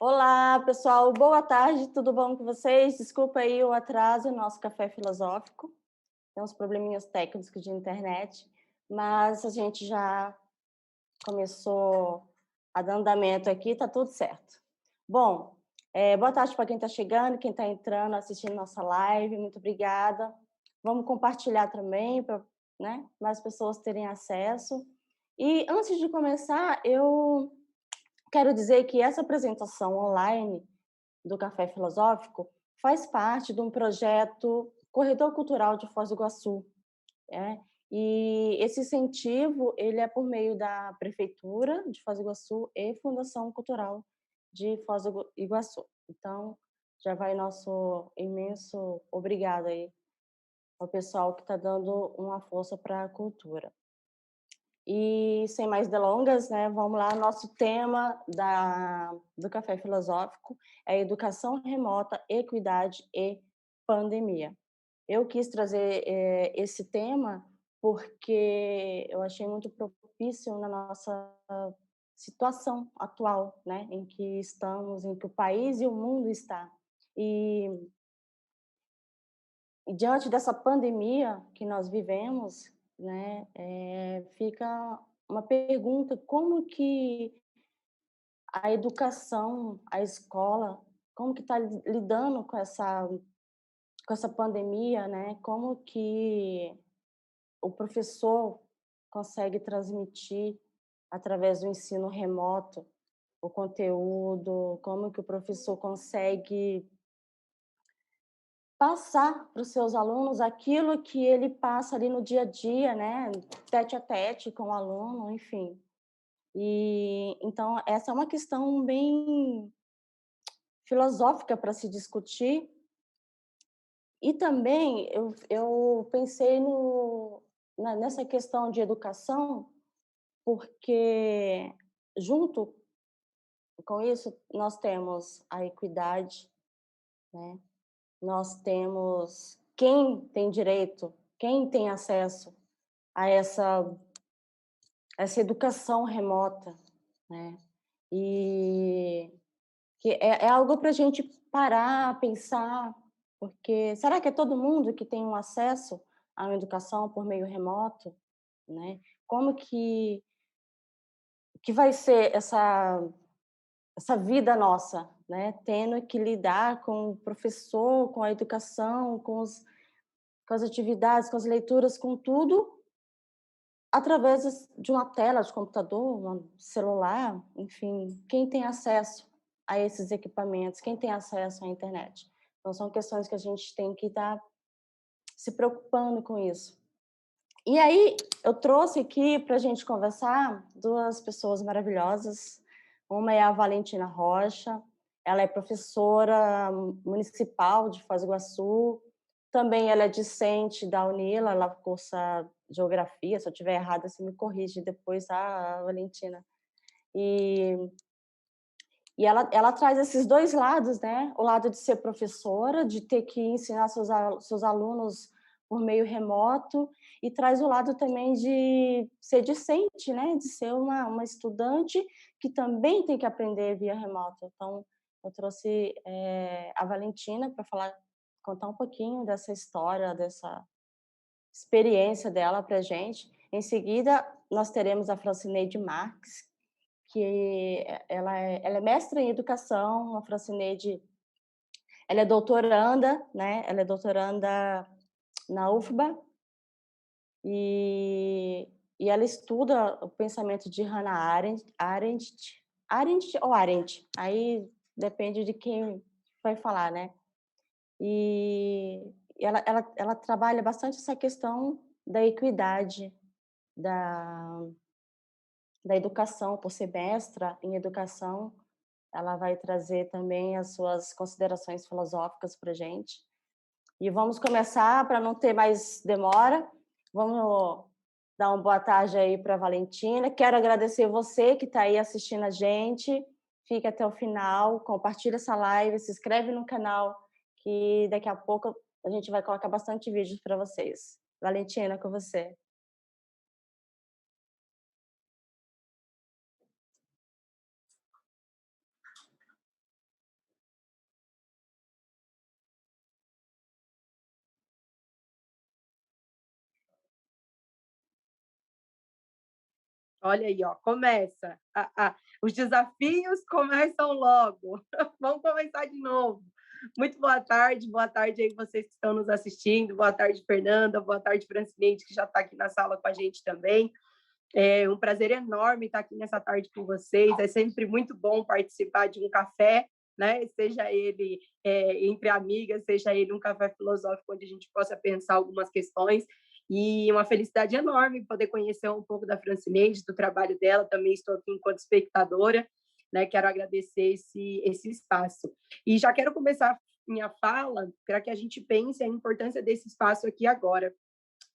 Olá, pessoal, boa tarde, tudo bom com vocês? Desculpa aí o atraso, nosso café filosófico. Tem uns probleminhas técnicos de internet, mas a gente já começou a dar andamento aqui, tá tudo certo. Bom, boa tarde para quem está chegando, quem está entrando, assistindo nossa live, muito obrigada. Vamos compartilhar também para, né, mais pessoas terem acesso. E antes de começar, eu quero dizer que essa apresentação online do Café Filosófico faz parte de um projeto Corredor Cultural de Foz do Iguaçu, né? E esse incentivo, ele é por meio da Prefeitura de Foz do Iguaçu e Fundação Cultural de Foz do Iguaçu. Então, já vai nosso imenso obrigado aí ao pessoal que está dando uma força para a cultura. E sem mais delongas, né, vamos lá, nosso tema do Café Filosófico é educação remota, equidade e pandemia. Eu quis trazer esse tema porque eu achei muito propício na nossa situação atual, né, em que estamos, em que o país e o mundo está. E, e diante dessa pandemia que nós vivemos, né, fica uma pergunta: como que a educação, a escola, como que está lidando com essa pandemia, né? Como que o professor consegue transmitir através do ensino remoto o conteúdo, como que o professor consegue passar para os seus alunos aquilo que ele passa ali no dia a dia, né, tete a tete com o aluno, enfim. E então essa é uma questão bem filosófica para se discutir. E também eu pensei nessa questão de educação, porque junto com isso nós temos a equidade, né? Nós temos quem tem direito, quem tem acesso a essa educação remota, né? E que é algo para a gente parar, pensar, porque será que é todo mundo que tem um acesso a uma educação por meio remoto, né? Como que vai ser essa vida nossa, né? Tendo que lidar com o professor, com a educação, com as atividades, com as leituras, com tudo através de uma tela de computador, um celular, enfim, quem tem acesso a esses equipamentos, quem tem acesso à internet. Então, são questões que a gente tem que estar se preocupando com isso. E aí, eu trouxe aqui para a gente conversar duas pessoas maravilhosas. Uma é a Valentina Rocha, ela é professora municipal de Foz do Iguaçu, também ela é discente da UNILA, ela cursa geografia, se eu estiver errada, você me corrige depois, tá, Valentina? E, e ela traz esses dois lados, né? O lado de ser professora, de ter que ensinar seus alunos por meio remoto, e traz o lado também de ser discente, né? De ser uma estudante que também tem que aprender via remoto. Então, eu trouxe a Valentina para falar, contar um pouquinho dessa história, dessa experiência dela para a gente. Em seguida, nós teremos a Francineide Marques, que ela é mestra em educação, a Francineide, ela é doutoranda, né? Ela é doutoranda na UFBA e, e ela estuda o pensamento de Hannah Arendt ou Arendt, aí depende de quem vai falar, né? E ela trabalha bastante essa questão da equidade, da, da educação, por ser mestra em educação, ela vai trazer também as suas considerações filosóficas para a gente. E vamos começar, para não ter mais demora, vamos dar uma boa tarde aí para a Valentina. Quero agradecer você que está aí assistindo a gente. Fique até o final, compartilha essa live, se inscreve no canal, que daqui a pouco a gente vai colocar bastante vídeos para vocês. Valentina, com você. Olha aí, ó, começa. Os desafios começam logo. Vamos começar de novo. Muito boa tarde aí vocês que estão nos assistindo, boa tarde, Fernanda, boa tarde, Francinete, que já está aqui na sala com a gente também. É um prazer enorme estar aqui nessa tarde com vocês. É sempre muito bom participar de um café, né? Seja ele entre amigas, seja ele um café filosófico onde a gente possa pensar algumas questões. E uma felicidade enorme poder conhecer um pouco da Francineide, do trabalho dela. Também estou aqui enquanto espectadora, né? Quero agradecer esse espaço. E já quero começar minha fala para que a gente pense a importância desse espaço aqui agora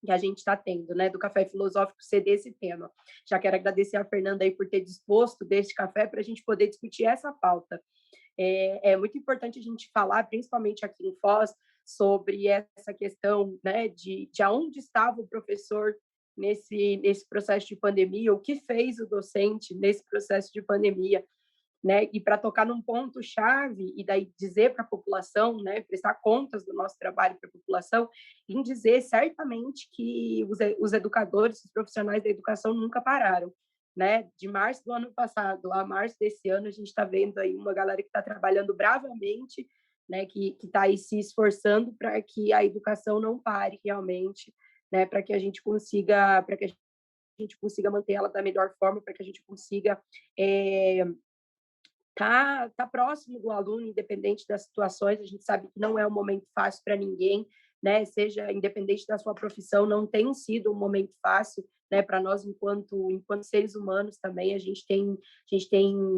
que a gente está tendo, né, do Café Filosófico ser desse tema. Já quero agradecer a Fernanda aí por ter disposto deste café para a gente poder discutir essa pauta. É muito importante a gente falar, principalmente aqui em Foz, sobre essa questão, né, de aonde estava o professor nesse processo de pandemia, o que fez o docente nesse processo de pandemia, né? E para tocar num ponto chave e daí dizer para a população, né, prestar contas do nosso trabalho para a população, em dizer certamente que os educadores, os profissionais da educação nunca pararam, né? De março do ano passado a março desse ano, a gente está vendo aí uma galera que está trabalhando bravamente, né, que está aí se esforçando para que a educação não pare realmente, né, para que a gente consiga manter ela da melhor forma, para que a gente consiga tá próximo do aluno, independente das situações. A gente sabe que não é um momento fácil para ninguém, né? Seja independente da sua profissão, não tem sido um momento fácil, né? Para nós enquanto seres humanos também a gente tem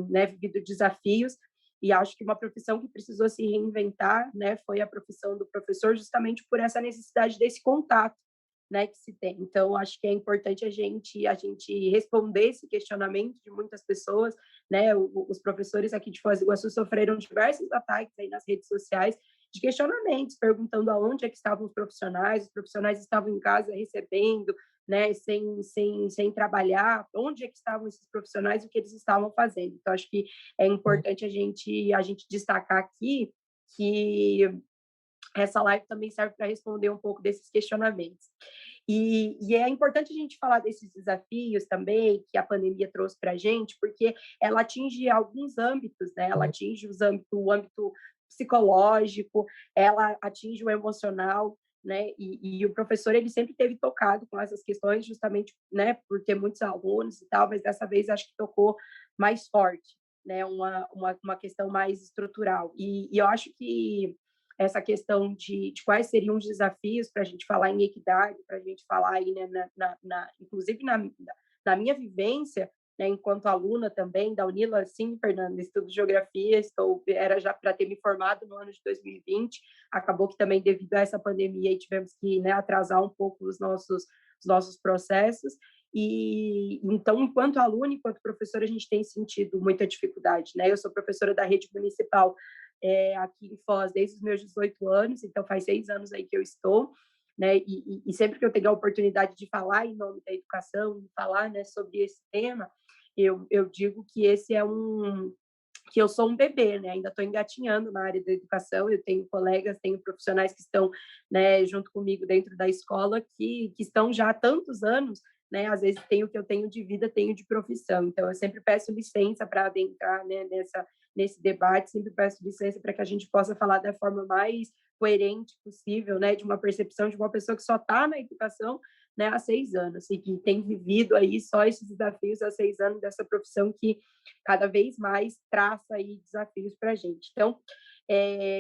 né, vivido desafios. E acho que uma profissão que precisou se reinventar, né, foi a profissão do professor, justamente por essa necessidade desse contato, né, que se tem. Então, acho que é importante a gente responder esse questionamento de muitas pessoas, né? Os professores aqui de Foz do Iguaçu sofreram diversos ataques aí nas redes sociais de questionamentos, perguntando aonde é que estavam os profissionais estavam em casa recebendo, né, sem trabalhar, onde é que estavam esses profissionais e o que eles estavam fazendo. Então, acho que é importante a gente destacar aqui que essa live também serve para responder um pouco desses questionamentos. E é importante a gente falar desses desafios também que a pandemia trouxe para a gente, porque ela atinge alguns âmbitos, né? Ela atinge o âmbito psicológico, ela atinge o emocional, né? E o professor ele sempre teve tocado com essas questões, justamente, né, por ter muitos alunos e tal, mas dessa vez acho que tocou mais forte, né? Uma questão mais estrutural. E eu acho que essa questão de quais seriam os desafios para a gente falar em equidade, para a gente falar aí, né, inclusive na minha vivência, né, enquanto aluna também da Unila, sim, Fernanda, estudo geografia, era já para ter me formado no ano de 2020, acabou que também devido a essa pandemia aí, tivemos que, né, atrasar um pouco os nossos processos, e então, enquanto aluna, enquanto professora, a gente tem sentido muita dificuldade, né? Eu sou professora da rede municipal aqui em Foz desde os meus 18 anos, então faz 6 anos aí que eu estou, né? E sempre que eu tenho a oportunidade de falar em nome da educação, de falar, né, sobre esse tema, eu digo que que eu sou um bebê, né? Ainda estou engatinhando na área da educação. Eu tenho colegas, tenho profissionais que estão, né, junto comigo dentro da escola que estão já há tantos anos, né? Às vezes tem o que eu tenho de vida, tenho de profissão. Então eu sempre peço licença para adentrar, né, nesse debate, sempre peço licença para que a gente possa falar da forma mais coerente possível, né, de uma percepção de uma pessoa que só está na educação, né, há 6 anos e que tem vivido aí só esses desafios há 6 anos dessa profissão que cada vez mais traça aí desafios para a gente. Então,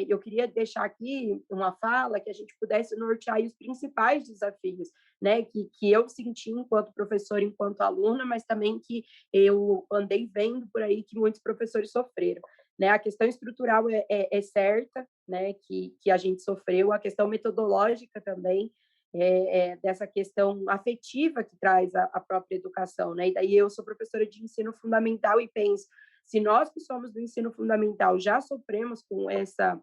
eu queria deixar aqui uma fala que a gente pudesse nortear os principais desafios, né, que eu senti enquanto professora, enquanto aluna, mas também que eu andei vendo por aí que muitos professores sofreram. Né? A questão estrutural é certa, né, que a gente sofreu, a questão metodológica também, dessa questão afetiva que traz a própria educação, né? E daí eu sou professora de ensino fundamental e penso, se nós que somos do ensino fundamental já sofremos com essa,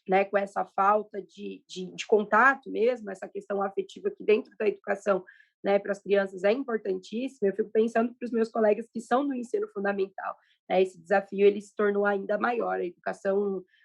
né, com essa falta de contato mesmo, essa questão afetiva que dentro da educação, né, para as crianças é importantíssima, eu fico pensando para os meus colegas que são do ensino fundamental, né, esse desafio ele se tornou ainda maior.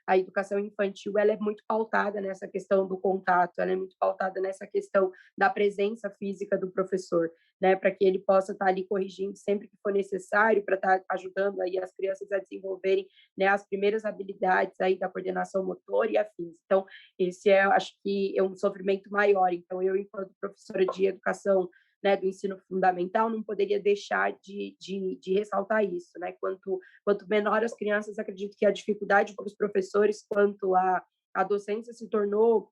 A educação infantil ela é muito pautada nessa questão do contato, ela é muito pautada nessa questão da presença física do professor, né, para que ele possa estar ali corrigindo sempre que for necessário, para estar ajudando aí as crianças a desenvolverem, né, as primeiras habilidades aí da coordenação motora e afins. Então, esse acho que é um sofrimento maior. Então, eu, enquanto professora de educação, né, do ensino fundamental, não poderia deixar de ressaltar isso, né? Quanto menor as crianças, acredito que a dificuldade para os professores quanto a docência se tornou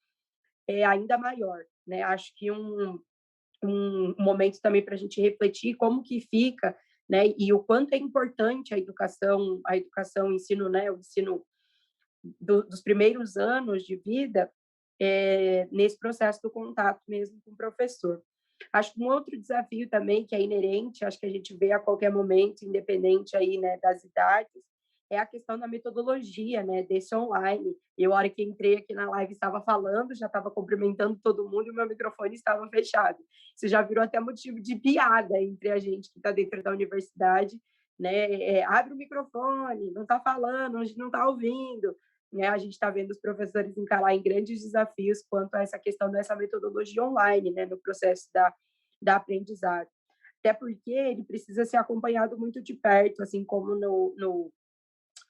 ainda maior, né? Acho que um momento também para a gente refletir como que fica, né? E o quanto é importante a educação, o ensino, né? O ensino dos primeiros anos de vida nesse processo do contato mesmo com o professor. Acho que um outro desafio também que é inerente, acho que a gente vê a qualquer momento, independente aí, né, das idades, é a questão da metodologia, né, desse online. Eu, a hora que entrei aqui na live, estava falando, já estava cumprimentando todo mundo e o meu microfone estava fechado. Isso já virou até motivo de piada entre a gente que está dentro da universidade, né? Abre o microfone, não está falando, não está ouvindo. Né? A gente está vendo os professores encarar em grandes desafios quanto a essa questão dessa metodologia online, né, no processo da aprendizagem. Até porque ele precisa ser acompanhado muito de perto, assim como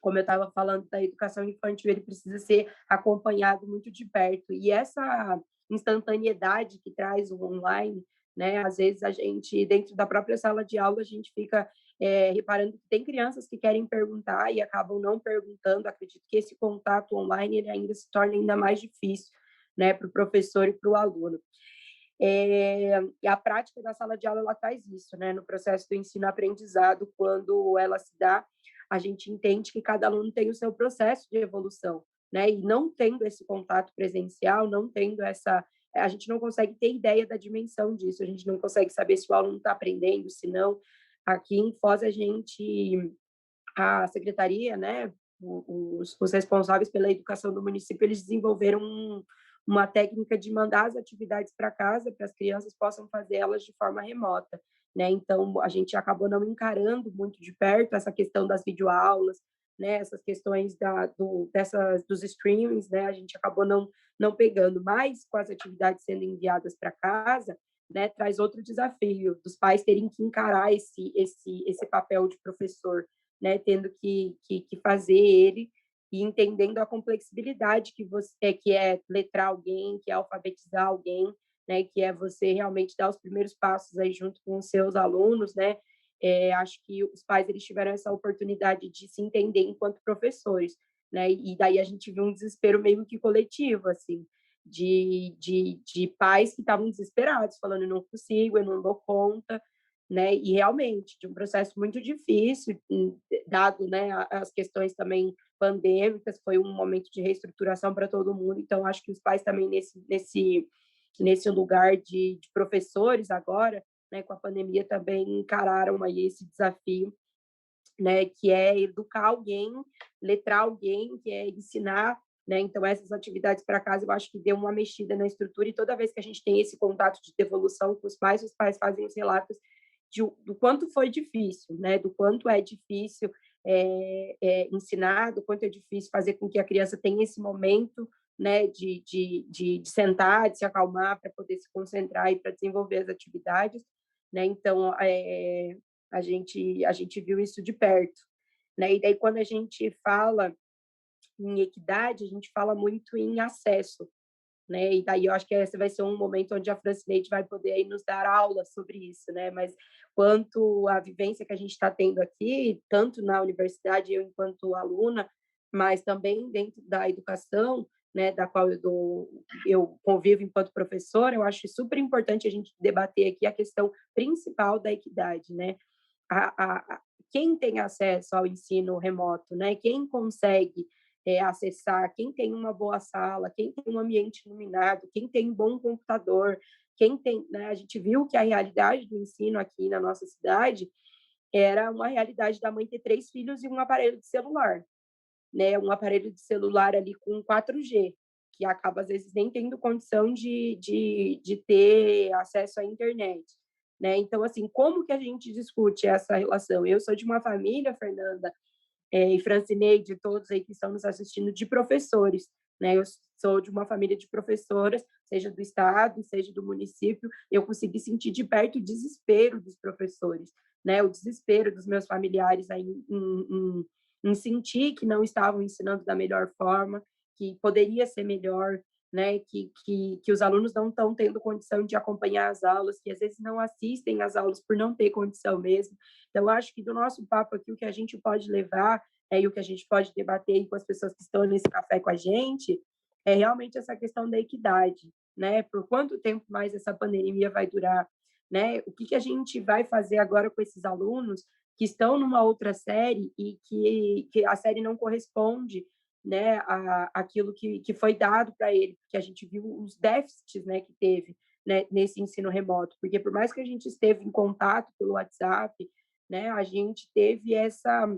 como eu estava falando da educação infantil, ele precisa ser acompanhado muito de perto. E essa instantaneidade que traz o online, né? Às vezes a gente, dentro da própria sala de aula, a gente fica reparando que tem crianças que querem perguntar e acabam não perguntando. Acredito que esse contato online ele ainda se torna ainda mais difícil, né, para o professor e para o aluno. E a prática da sala de aula ela traz isso, né? No processo do ensino-aprendizado, quando ela se dá, a gente entende que cada aluno tem o seu processo de evolução, né? E não tendo esse contato presencial, não tendo a gente não consegue ter ideia da dimensão disso, a gente não consegue saber se o aluno está aprendendo, se não. Aqui em Foz, a secretaria, né, os responsáveis pela educação do município, eles desenvolveram uma técnica de mandar as atividades para casa, para as crianças possam fazer elas de forma remota, né? Então, a gente acabou não encarando muito de perto essa questão das videoaulas, né? Essas questões dos streamings, né? A gente acabou não pegando, mas com as atividades sendo enviadas para casa, né? Traz outro desafio dos pais terem que encarar esse papel de professor, né, tendo que fazer ele e entendendo a complexibilidade que é letrar alguém, que é alfabetizar alguém, né, que é você realmente dar os primeiros passos aí junto com os seus alunos, né? Acho que os pais eles tiveram essa oportunidade de se entender enquanto professores, né? E daí a gente viu um desespero meio que coletivo, assim, de pais que estavam desesperados, falando, eu não consigo, eu não dou conta, né? E realmente de um processo muito difícil, dado, né, as questões também pandêmicas, foi um momento de reestruturação para todo mundo. Então acho que os pais também nesse lugar de professores agora, né, com a pandemia também encararam aí esse desafio, né, que é educar alguém, letrar alguém, que é ensinar, né? Então essas atividades para casa eu acho que deu uma mexida na estrutura e toda vez que a gente tem esse contato de devolução com os pais fazem os relatos do quanto foi difícil, né? Do quanto é difícil ensinar, do quanto é difícil fazer com que a criança tenha esse momento, né? De sentar, de se acalmar para poder se concentrar e para desenvolver as atividades, né? Então a gente viu isso de perto, né? E daí quando a gente fala em equidade, a gente fala muito em acesso, né? E daí eu acho que esse vai ser um momento onde a Francineide vai poder aí nos dar aulas sobre isso, né? Mas quanto à vivência que a gente está tendo aqui, tanto na universidade, eu enquanto aluna, mas também dentro da educação, né, da qual eu convivo enquanto professora, eu acho super importante a gente debater aqui a questão principal da equidade, né? Quem tem acesso ao ensino remoto, né? Quem consegue acessar, quem tem uma boa sala, quem tem um ambiente iluminado, quem tem um bom computador, quem tem, né? A gente viu que a realidade do ensino aqui na nossa cidade era uma realidade da mãe ter 3 filhos e um aparelho de celular, né? Um aparelho de celular ali com 4G, que acaba às vezes nem tendo condição de ter acesso à internet, né? Então, assim, como que a gente discute essa relação? Eu sou de uma família, Fernanda, e Francineide, todos aí que estão nos assistindo, de professores, né? Eu sou de uma família de professoras, seja do estado, seja do município, eu consegui sentir de perto o desespero dos professores, né? O desespero dos meus familiares aí em sentir que não estavam ensinando da melhor forma, que poderia ser melhor, né? Que os alunos não estão tendo condição de acompanhar as aulas, que às vezes não assistem às aulas por não ter condição mesmo. Então, acho que do nosso papo aqui, o que a gente pode levar e o que a gente pode debater com as pessoas que estão nesse café com a gente é realmente essa questão da equidade, né? Por quanto tempo mais essa pandemia vai durar, né? O que a gente vai fazer agora com esses alunos que estão numa outra série e que a série não corresponde, né, aquilo que foi dado para ele, porque a gente viu os déficits, né, que teve, né, nesse ensino remoto, porque por mais que a gente esteve em contato pelo WhatsApp, né, a gente teve essa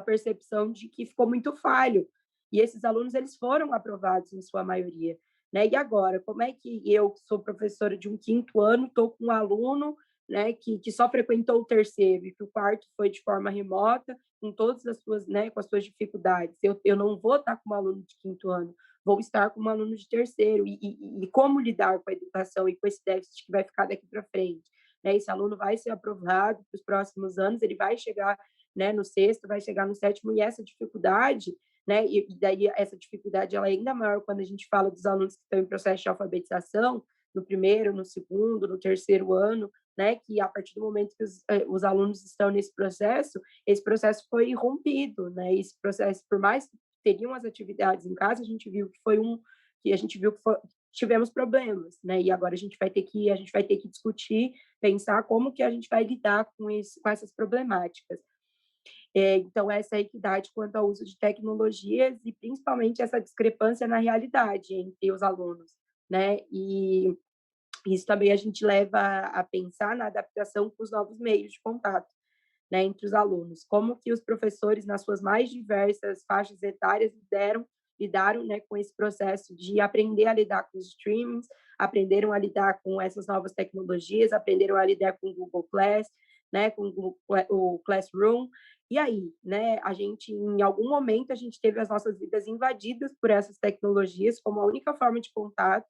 percepção de que ficou muito falho. E esses alunos, eles foram aprovados em sua maioria, né? E agora, como é que eu, que sou professora de um 5º ano, estou com um aluno, né, que só frequentou o 3º e que o 4º foi de forma remota, com todas as suas, né, com as suas dificuldades. Eu não vou estar com um aluno de 5º ano, vou estar com um aluno de 3º. E como lidar com a educação e com esse déficit que vai ficar daqui para frente? Né? Esse aluno vai ser aprovado para os próximos anos, ele vai chegar, né, no 6º, vai chegar no 7º, e essa dificuldade, né, e daí essa dificuldade ela é ainda maior quando a gente fala dos alunos que estão em processo de alfabetização, no 1º, no 2º, no 3º ano, né, que a partir do momento que os alunos estão nesse processo, esse processo foi rompido, né, esse processo, por mais que teriam as atividades em casa, a gente viu que tivemos problemas, né, e agora a gente vai ter que discutir, pensar como que a gente vai lidar com essas problemáticas. Então, essa equidade quanto ao uso de tecnologias e, principalmente, essa discrepância na realidade entre os alunos, né? E isso também a gente leva a pensar na adaptação com os novos meios de contato, né, entre os alunos. Como que os professores, nas suas mais diversas faixas etárias, lidaram, né, com esse processo de aprender a lidar com os streamings, aprenderam a lidar com essas novas tecnologias, aprenderam a lidar com o Google Class, né, com o Classroom. E aí, né, em algum momento, a gente teve as nossas vidas invadidas por essas tecnologias como a única forma de contato,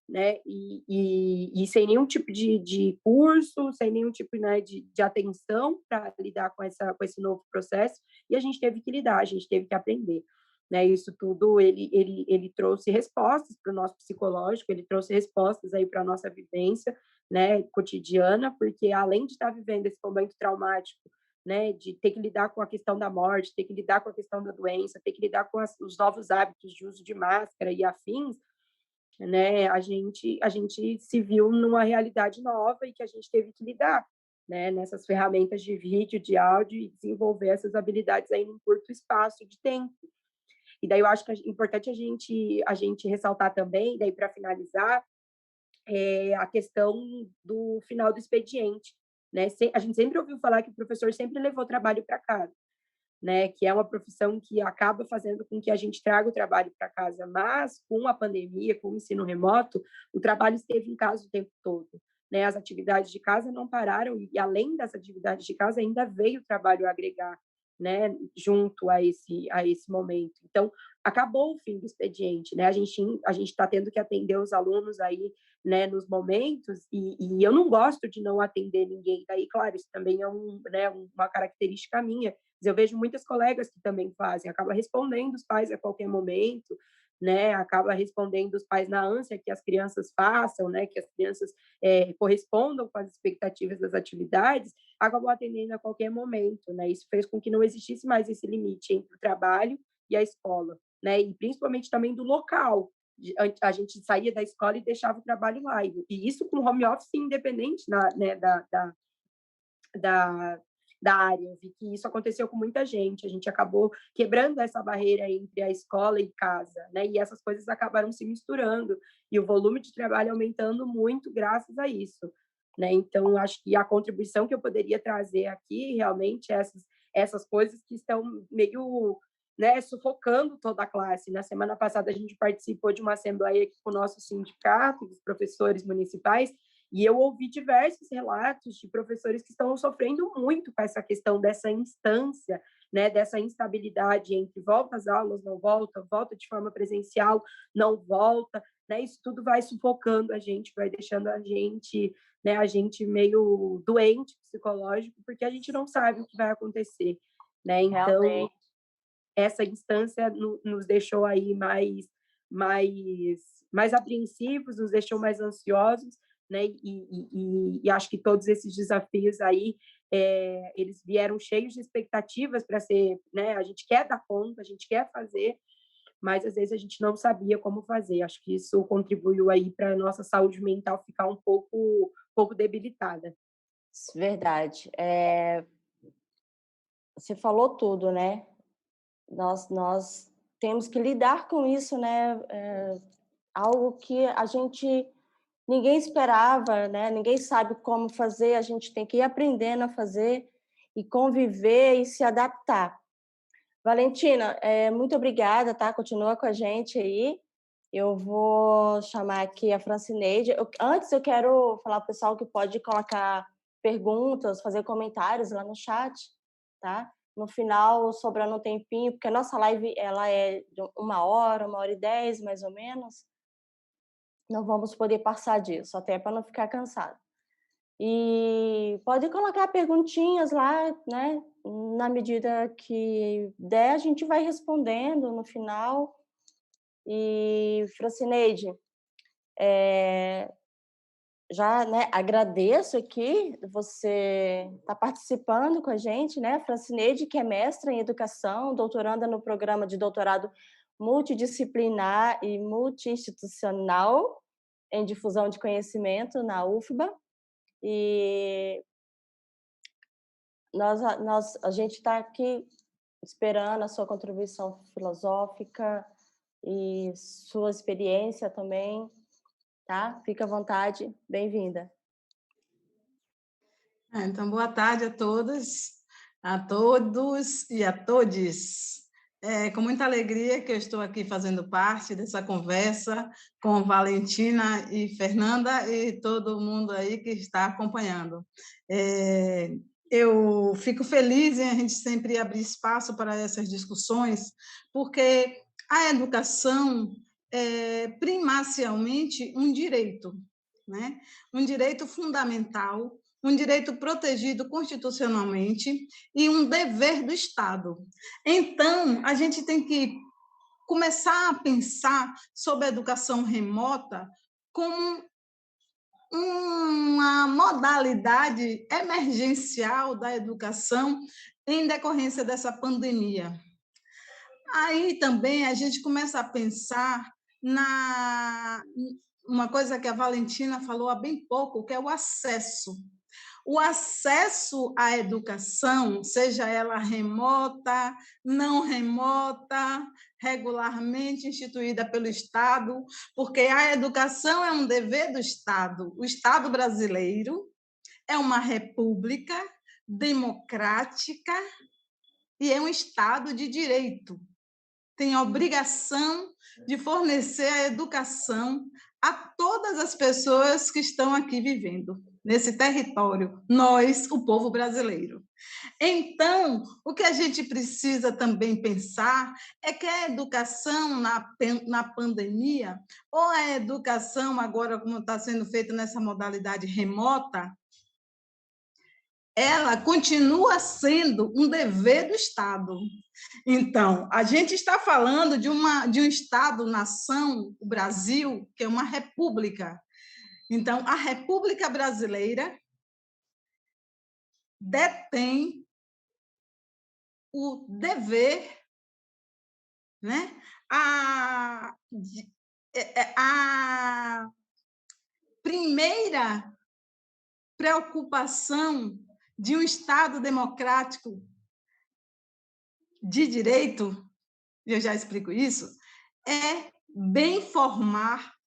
né, e sem nenhum tipo de curso, sem nenhum tipo, né, de atenção para lidar com esse novo processo, e a gente teve que lidar, a gente teve que aprender. Né, isso tudo, ele trouxe respostas para o nosso psicológico, ele trouxe respostas aí para a nossa vivência, né, cotidiana, porque além de estar vivendo esse momento traumático, né, de ter que lidar com a questão da morte, ter que lidar com a questão da doença, ter que lidar com os novos hábitos de uso de máscara e afins, né, a gente se viu numa realidade nova e que a gente teve que lidar, né, nessas ferramentas de vídeo, de áudio, e desenvolver essas habilidades aí num curto espaço de tempo. E daí eu acho que é importante a gente ressaltar também, daí para finalizar, a questão do final do expediente, né? A gente sempre ouviu falar que o professor sempre levou trabalho para casa, né, que é uma profissão que acaba fazendo com que a gente traga o trabalho para casa, mas com a pandemia, com o ensino remoto, o trabalho esteve em casa o tempo todo, né? As atividades de casa não pararam e além das atividades de casa ainda veio o trabalho agregar, né, junto a esse momento. Então, acabou o fim do expediente, né? A gente está tendo que atender os alunos aí, né, nos momentos e eu não gosto de não atender ninguém. Daí, claro, isso também é né, uma característica minha. Eu vejo muitas colegas que também fazem, acaba respondendo os pais a qualquer momento, né? Acaba respondendo os pais na ânsia que as crianças façam, né? Que as crianças correspondam com as expectativas das atividades, acabam atendendo a qualquer momento, né? Isso fez com que não existisse mais esse limite entre o trabalho e a escola, né? E principalmente também do local. A gente saía da escola e deixava o trabalho lá. E isso com home office independente né, da, da área. Eu vi que isso aconteceu com muita gente. A gente acabou quebrando essa barreira entre a escola e casa, né? E essas coisas acabaram se misturando e o volume de trabalho aumentando muito graças a isso, né? Então, acho que a contribuição que eu poderia trazer aqui realmente é essas coisas que estão meio, né, sufocando toda a classe. Na semana passada, a gente participou de uma assembleia aqui com o nosso sindicato, dos professores municipais, e eu ouvi diversos relatos de professores que estão sofrendo muito com essa questão dessa instância, né, dessa instabilidade entre volta às aulas, não volta, volta de forma presencial, não volta, né, isso tudo vai sufocando a gente, vai deixando a gente, né, a gente meio doente psicológico, porque a gente não sabe o que vai acontecer, né? Então, Realmente. essa instância nos deixou aí mais, mais apreensivos, nos deixou mais ansiosos, né? E acho que todos esses desafios aí, eles vieram cheios de expectativas para ser, né? A gente quer dar conta, a gente quer fazer, mas às vezes a gente não sabia como fazer. Acho que isso contribuiu aí para a nossa saúde mental ficar um pouco debilitada. Verdade. Você falou tudo, né? Nós temos que lidar com isso, né? Algo que a gente ninguém esperava, né? Ninguém sabe como fazer, a gente tem que ir aprendendo a fazer e conviver e se adaptar. Valentina, muito obrigada, tá? Continua com a gente aí. Eu vou chamar aqui a Francineide. Antes, eu quero falar para o pessoal que pode colocar perguntas, fazer comentários lá no chat, tá? No final, sobrando um tempinho, porque a nossa live ela é de 1 hora, 1 hora e 10, mais ou menos. Não vamos poder passar disso, até para não ficar cansado. E pode colocar perguntinhas lá, né? Na medida que der, a gente vai respondendo no final. E, Francineide, já, né, agradeço aqui você estar participando com a gente, né? Francineide, que é mestra em educação, doutoranda no programa de doutorado multidisciplinar e multiinstitucional em difusão de conhecimento na UFBA. E a gente está aqui esperando a sua contribuição filosófica e sua experiência também, tá? Fica à vontade, bem-vinda. Então, boa tarde a todas, a todos e a todes. É com muita alegria que eu estou aqui fazendo parte dessa conversa com Valentina e Fernanda e todo mundo aí que está acompanhando. Eu fico feliz em a gente sempre abrir espaço para essas discussões, porque a educação é primacialmente um direito, né? Um direito fundamental, um direito protegido constitucionalmente e um dever do Estado. Então, a gente tem que começar a pensar sobre a educação remota como uma modalidade emergencial da educação em decorrência dessa pandemia. Aí também a gente começa a pensar na uma coisa que a Valentina falou há bem pouco, que é o acesso. O acesso à educação, seja ela remota, não remota, regularmente instituída pelo Estado, porque a educação é um dever do Estado. O Estado brasileiro é uma república democrática e é um Estado de direito. Tem a obrigação de fornecer a educação a todas as pessoas que estão aqui vivendo nesse território, nós, o povo brasileiro. Então, o que a gente precisa também pensar é que a educação na pandemia, ou a educação agora, como está sendo feita nessa modalidade remota, ela continua sendo um dever do Estado. Então, a gente está falando de um Estado-nação, o Brasil, que é uma república. Então, a República Brasileira detém o dever, né? A primeira preocupação de um Estado democrático de direito, eu já explico isso, é bem formar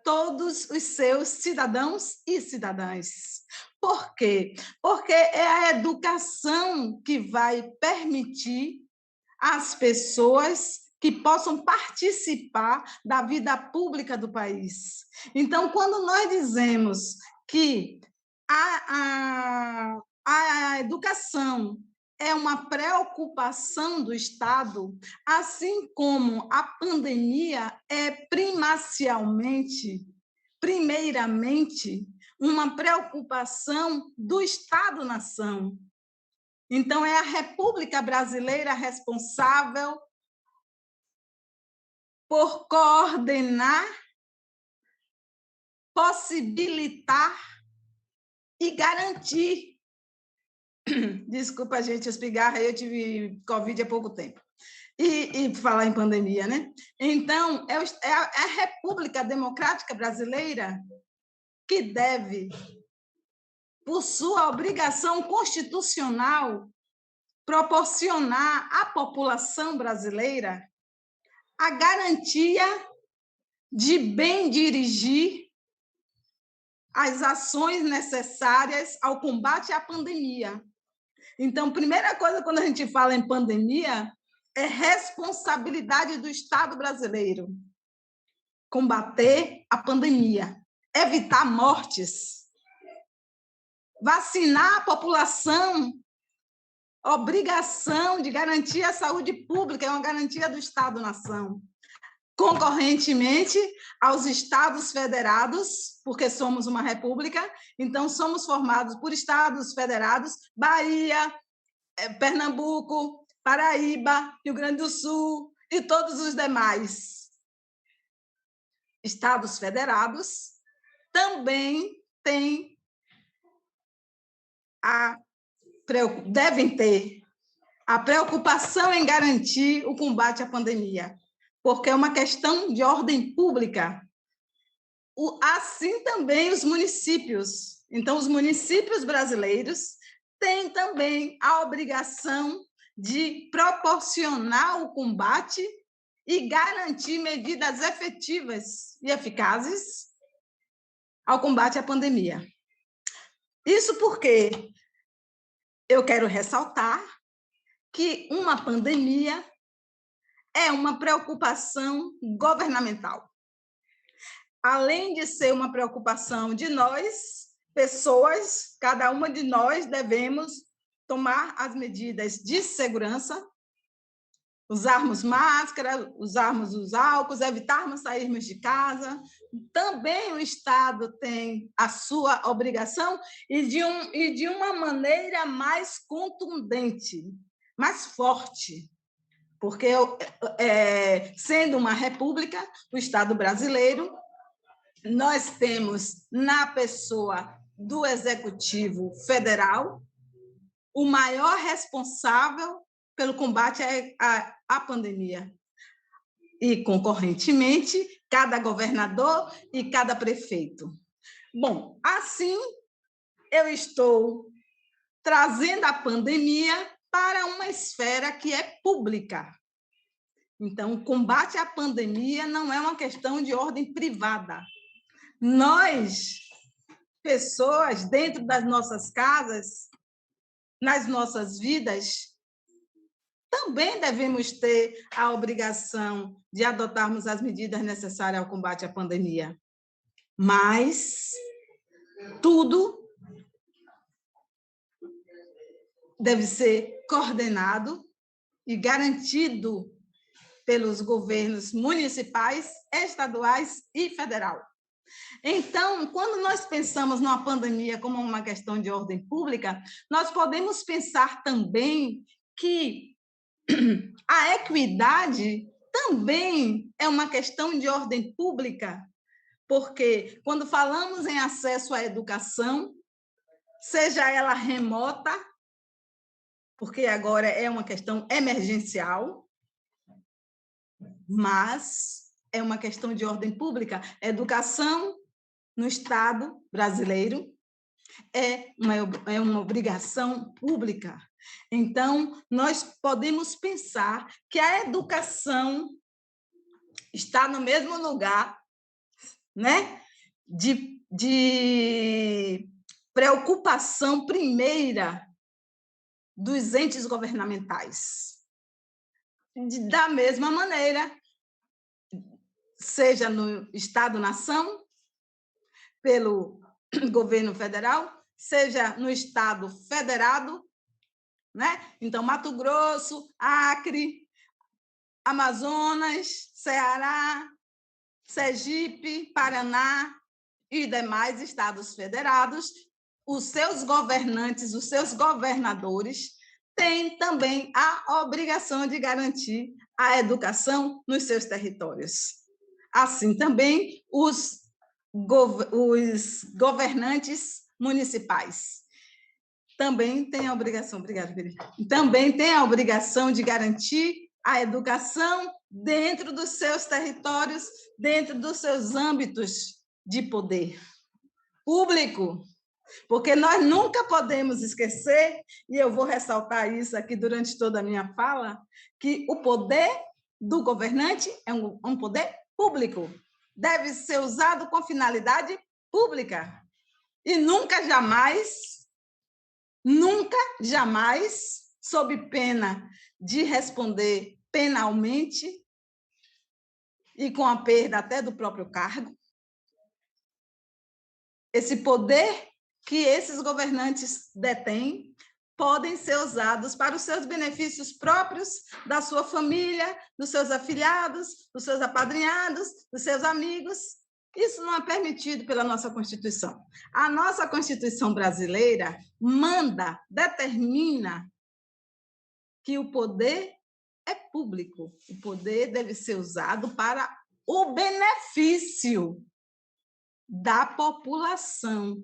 todos os seus cidadãos e cidadãs. Por quê? Porque é a educação que vai permitir às pessoas que possam participar da vida pública do país. Então, quando nós dizemos que a educação é uma preocupação do Estado, assim como a pandemia é primeiramente, uma preocupação do Estado-nação. Então, é a República Brasileira responsável por coordenar, possibilitar e garantir. Desculpa, gente, os pigarros, eu tive Covid há pouco tempo. E falar em pandemia, né? Então, é a República Democrática Brasileira que deve, por sua obrigação constitucional, proporcionar à população brasileira a garantia de bem dirigir as ações necessárias ao combate à pandemia. Então, primeira coisa, quando a gente fala em pandemia, é responsabilidade do Estado brasileiro combater a pandemia, evitar mortes, vacinar a população, obrigação de garantir a saúde pública, é uma garantia do Estado-nação. Concorrentemente aos estados federados, porque somos uma república, então somos formados por estados federados, Bahia, Pernambuco, Paraíba, Rio Grande do Sul e todos os demais estados federados também devem ter a preocupação em garantir o combate à pandemia, porque é uma questão de ordem pública. Assim também os municípios. Então, os municípios brasileiros têm também a obrigação de proporcionar o combate e garantir medidas efetivas e eficazes ao combate à pandemia. Isso porque eu quero ressaltar que uma pandemia é uma preocupação governamental. Além de ser uma preocupação de nós, pessoas, cada uma de nós devemos tomar as medidas de segurança, usarmos máscara, usarmos os álcools, evitarmos sairmos de casa. Também o Estado tem a sua obrigação e de uma maneira mais contundente, mais forte, porque, sendo uma república, o Estado brasileiro, nós temos na pessoa do Executivo Federal o maior responsável pelo combate à pandemia. E, concorrentemente, cada governador e cada prefeito. Bom, assim, eu estou trazendo a pandemia para uma esfera que é pública. Então, o combate à pandemia não é uma questão de ordem privada. Nós, pessoas, dentro das nossas casas, nas nossas vidas, também devemos ter a obrigação de adotarmos as medidas necessárias ao combate à pandemia. Mas tudo deve ser coordenado e garantido pelos governos municipais, estaduais e federal. Então, quando nós pensamos numa pandemia como uma questão de ordem pública, nós podemos pensar também que a equidade também é uma questão de ordem pública, porque quando falamos em acesso à educação, seja ela remota, porque agora é uma questão emergencial, mas é uma questão de ordem pública. A educação no Estado brasileiro é uma obrigação pública. Então, nós podemos pensar que a educação está no mesmo lugar, né, de preocupação primeira dos entes governamentais. Da mesma maneira, seja no Estado-nação, pelo governo federal, seja no Estado federado, né? Então, Mato Grosso, Acre, Amazonas, Ceará, Sergipe, Paraná e demais estados federados, os seus governantes, os seus governadores têm também a obrigação de garantir a educação nos seus territórios. Assim também os governantes municipais também têm a obrigação, obrigada, também têm a obrigação de garantir a educação dentro dos seus territórios, dentro dos seus âmbitos de poder público, porque nós nunca podemos esquecer, e eu vou ressaltar isso aqui durante toda a minha fala, que o poder do governante é um poder público, deve ser usado com finalidade pública, e nunca jamais, sob pena de responder penalmente e com a perda até do próprio cargo, esse poder que esses governantes detêm podem ser usados para os seus benefícios próprios, da sua família, dos seus afiliados, dos seus apadrinhados, dos seus amigos. Isso não é permitido pela nossa Constituição. A nossa Constituição brasileira determina que o poder é público, o poder deve ser usado para o benefício da população.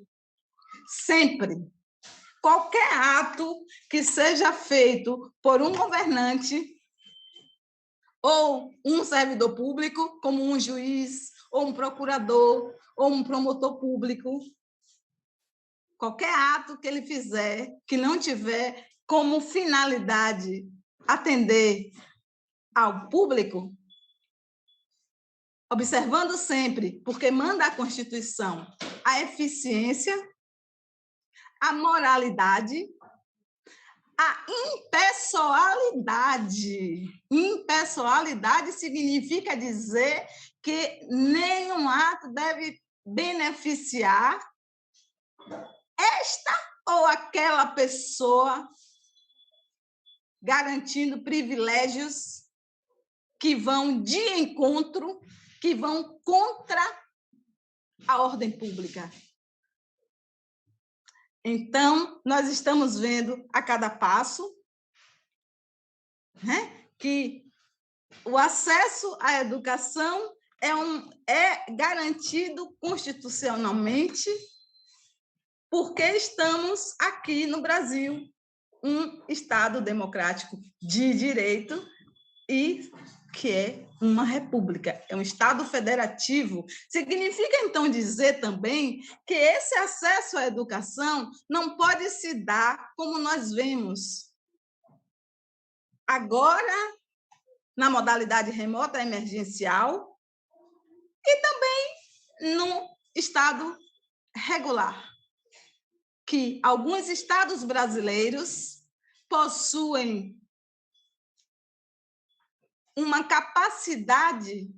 Sempre. Qualquer ato que seja feito por um governante ou um servidor público, como um juiz, ou um procurador, ou um promotor público, qualquer ato que ele fizer que não tiver como finalidade atender ao público, observando sempre, porque manda a Constituição, a eficiência, a moralidade, a impessoalidade. Impessoalidade significa dizer que nenhum ato deve beneficiar esta ou aquela pessoa, garantindo privilégios que vão de encontro, que vão contra a ordem pública. Então, nós estamos vendo a cada passo, né, que o acesso à educação é garantido constitucionalmente, porque estamos aqui no Brasil, um Estado democrático de direito e que é uma república, é um Estado federativo. Significa, então, dizer também que esse acesso à educação não pode se dar como nós vemos agora, na modalidade remota emergencial, e também no estado regular, que alguns estados brasileiros possuem uma capacidade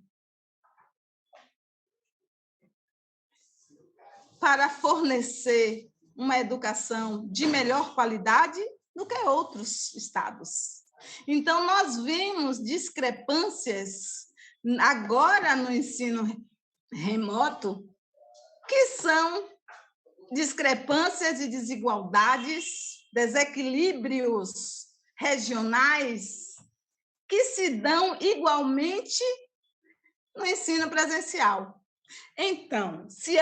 para fornecer uma educação de melhor qualidade do que outros estados. Então, nós vemos discrepâncias agora no ensino remoto, que são discrepâncias e desigualdades, desequilíbrios regionais que se dão igualmente no ensino presencial. Então, se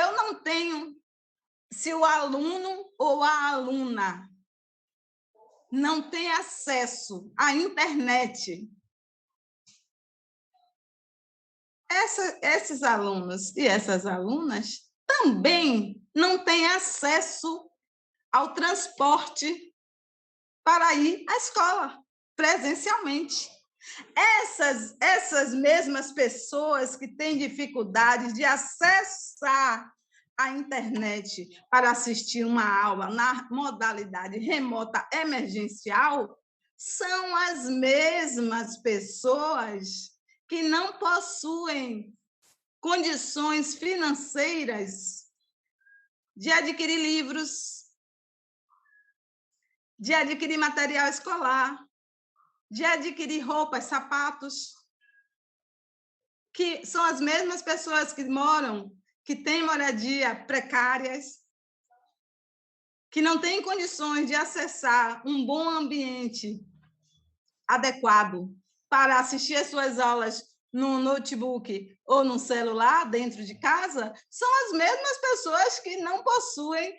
o aluno ou a aluna não tem acesso à internet, esses alunos e essas alunas também não têm acesso ao transporte para ir à escola presencialmente. Essas mesmas pessoas que têm dificuldades de acessar a internet para assistir uma aula na modalidade remota emergencial são as mesmas pessoas que não possuem condições financeiras de adquirir livros, de adquirir material escolar, de adquirir roupas, sapatos, que são as mesmas pessoas que moram, que têm moradia precárias, que não têm condições de acessar um bom ambiente adequado para assistir às suas aulas no notebook ou no celular dentro de casa, são as mesmas pessoas que não possuem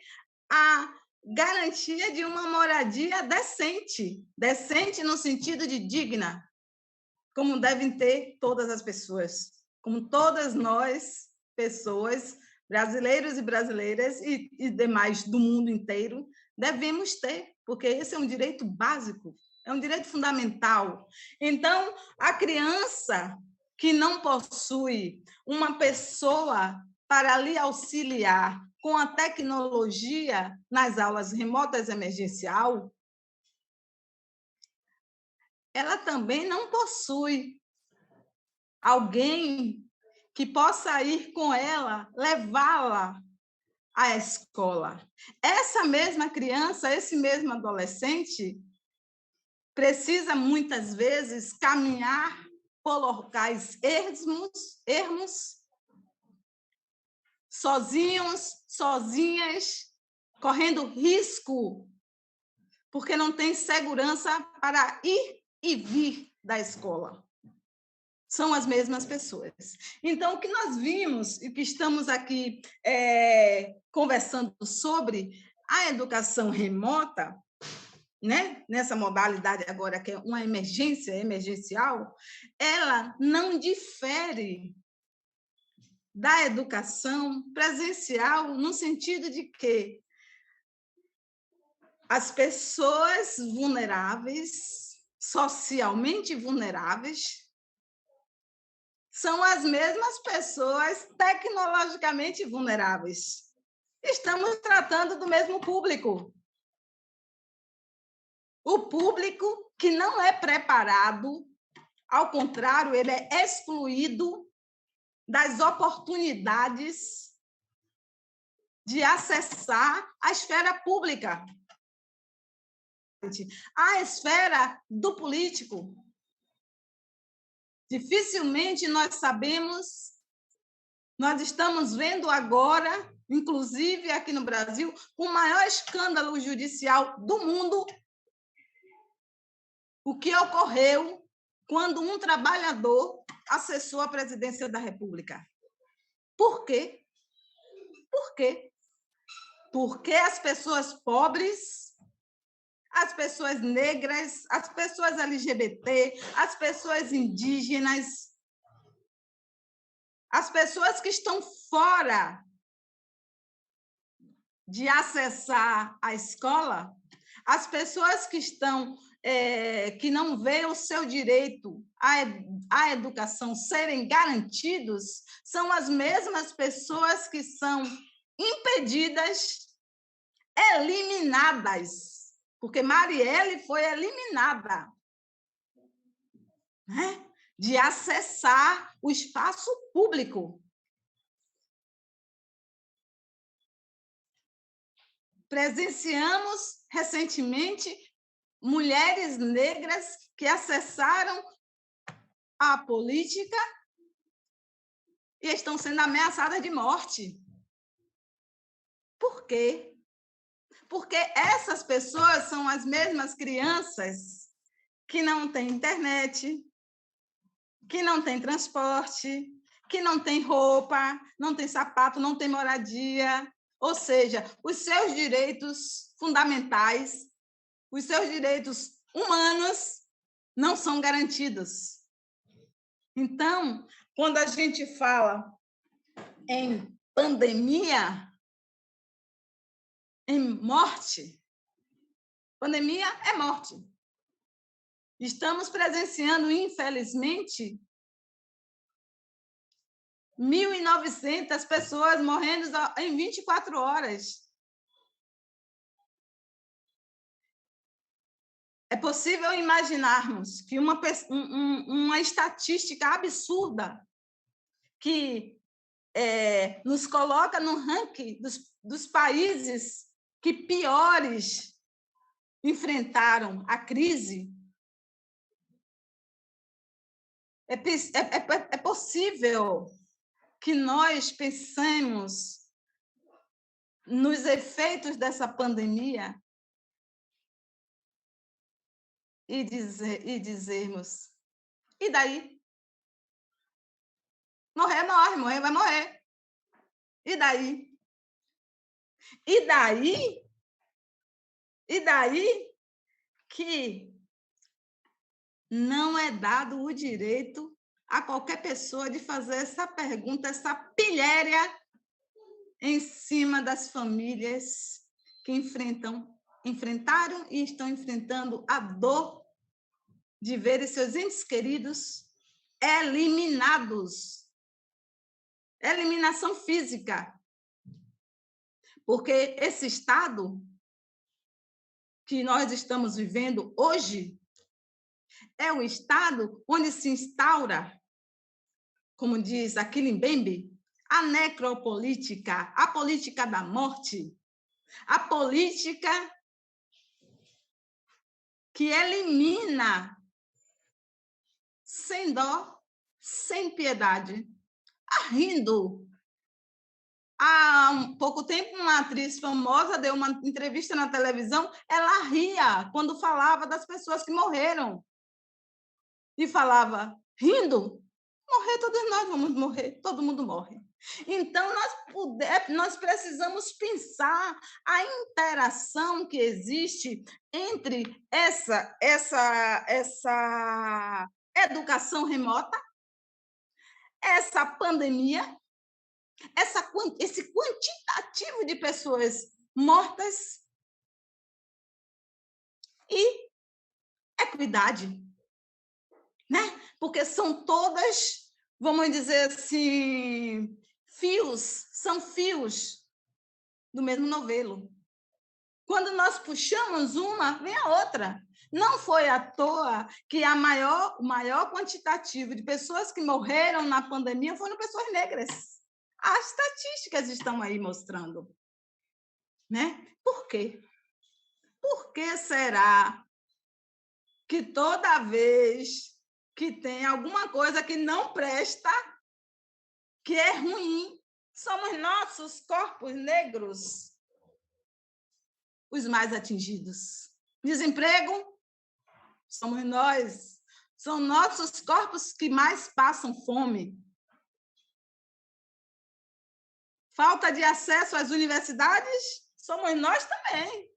a garantia de uma moradia decente, decente no sentido de digna, como devem ter todas as pessoas, como todas nós, pessoas, brasileiros e brasileiras e demais do mundo inteiro, devemos ter, porque esse é um direito básico, é um direito fundamental. Então, a criança que não possui uma pessoa para lhe auxiliar com a tecnologia nas aulas remotas emergencial, ela também não possui alguém que possa ir com ela, levá-la à escola. Essa mesma criança, esse mesmo adolescente, precisa muitas vezes caminhar por locais ermos, sozinhos, sozinhas, correndo risco, porque não tem segurança para ir e vir da escola. São as mesmas pessoas. Então, o que nós vimos e que estamos aqui conversando sobre a educação remota, né? Nessa modalidade agora que é uma emergência emergencial, ela não difere da educação presencial no sentido de que as pessoas vulneráveis, socialmente vulneráveis, são as mesmas pessoas tecnologicamente vulneráveis. Estamos tratando do mesmo público. O público que não é preparado, ao contrário, ele é excluído das oportunidades de acessar a esfera pública, a esfera do político. Dificilmente nós sabemos, nós estamos vendo agora, inclusive aqui no Brasil, o maior escândalo judicial do mundo, o que ocorreu quando um trabalhador acessou a presidência da República. Por quê? Por quê? Porque as pessoas pobres, as pessoas negras, as pessoas LGBT, as pessoas indígenas, as pessoas que estão fora de acessar a escola, as pessoas que estão que não veem o seu direito à educação serem garantidos, são as mesmas pessoas que são impedidas, eliminadas, porque Marielle foi eliminada, né, de acessar o espaço público. Presenciamos recentemente mulheres negras que acessaram a política e estão sendo ameaçadas de morte. Por quê? Porque essas pessoas são as mesmas crianças que não têm internet, que não têm transporte, que não têm roupa, não têm sapato, não têm moradia. Ou seja, os seus direitos fundamentais, os seus direitos humanos não são garantidos. Então, quando a gente fala em pandemia, em morte, pandemia é morte. Estamos presenciando, infelizmente, 1.900 pessoas morrendo em 24 horas. É possível imaginarmos que uma estatística absurda que nos coloca no ranking dos países que piores enfrentaram a crise, é possível que nós pensemos nos efeitos dessa pandemia e dizermos, e daí? Morrer, morre, morrer, vai morrer. E daí? E daí? E daí que não é dado o direito a qualquer pessoa de fazer essa pergunta, essa pilhéria em cima das famílias que enfrentaram e estão enfrentando a dor de ver seus entes queridos eliminados. Eliminação física. Porque esse estado que nós estamos vivendo hoje é o estado onde se instaura, como diz Achille Mbembe, a necropolítica, a política da morte, a política que elimina sem dó, sem piedade, rindo. Há pouco tempo, uma atriz famosa deu uma entrevista na televisão, ela ria quando falava das pessoas que morreram. E falava, rindo, morrer, todos nós vamos morrer, todo mundo morre. Então, nós precisamos pensar a interação que existe entre essa educação remota, essa pandemia, esse quantitativo de pessoas mortas e equidade, né? Porque são todas, vamos dizer assim, são fios do mesmo novelo. Quando nós puxamos uma, vem a outra. Não foi à toa que o maior quantitativo de pessoas que morreram na pandemia foram pessoas negras. As estatísticas estão aí mostrando. Né? Por quê? Por que será que toda vez que tem alguma coisa que não presta, que é ruim, somos nossos corpos negros os mais atingidos? Desemprego, somos nós. São nossos corpos que mais passam fome. Falta de acesso às universidades, somos nós também.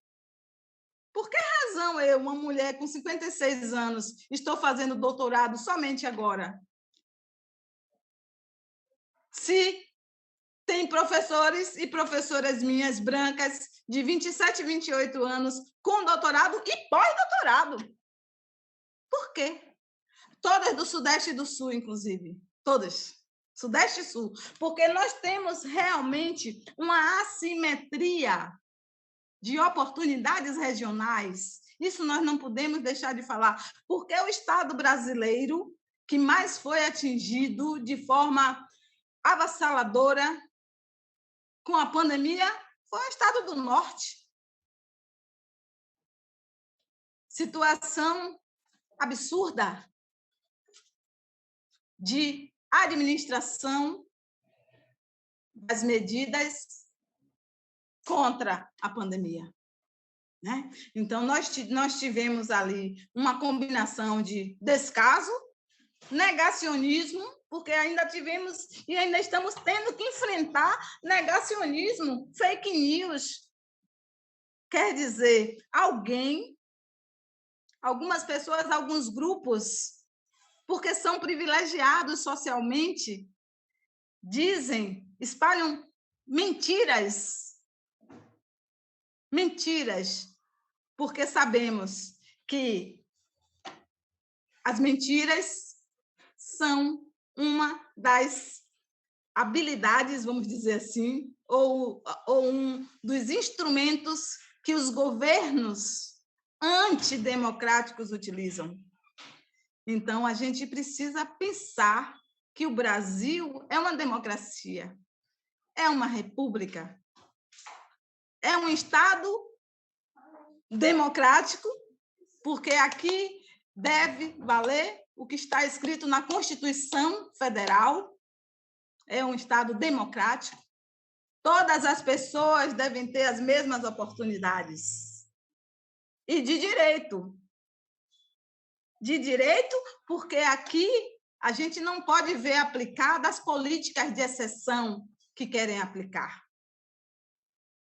Por que razão eu, uma mulher com 56 anos, estou fazendo doutorado somente agora? Se tem professores e professoras minhas brancas de 27, 28 anos com doutorado e pós-doutorado. Por quê? Todas do Sudeste e do Sul, inclusive. Todas. Sudeste e Sul. Porque nós temos realmente uma assimetria de oportunidades regionais. Isso nós não podemos deixar de falar, porque o Estado brasileiro que mais foi atingido de forma avassaladora com a pandemia foi o Estado do Norte. Situação absurda de administração das medidas contra a pandemia. Né? Então, nós tivemos ali uma combinação de descaso, negacionismo, porque ainda tivemos e ainda estamos tendo que enfrentar negacionismo, fake news. Quer dizer, algumas pessoas, alguns grupos, porque são privilegiados socialmente, espalham mentiras, porque sabemos que as mentiras são uma das habilidades, vamos dizer assim, ou um dos instrumentos que os governos antidemocráticos utilizam. Então, a gente precisa pensar que o Brasil é uma democracia, é uma república, é um Estado democrático, porque aqui deve valer o que está escrito na Constituição Federal, é um Estado democrático, todas as pessoas devem ter as mesmas oportunidades. E de direito. De direito, porque aqui a gente não pode ver aplicadas políticas de exceção que querem aplicar.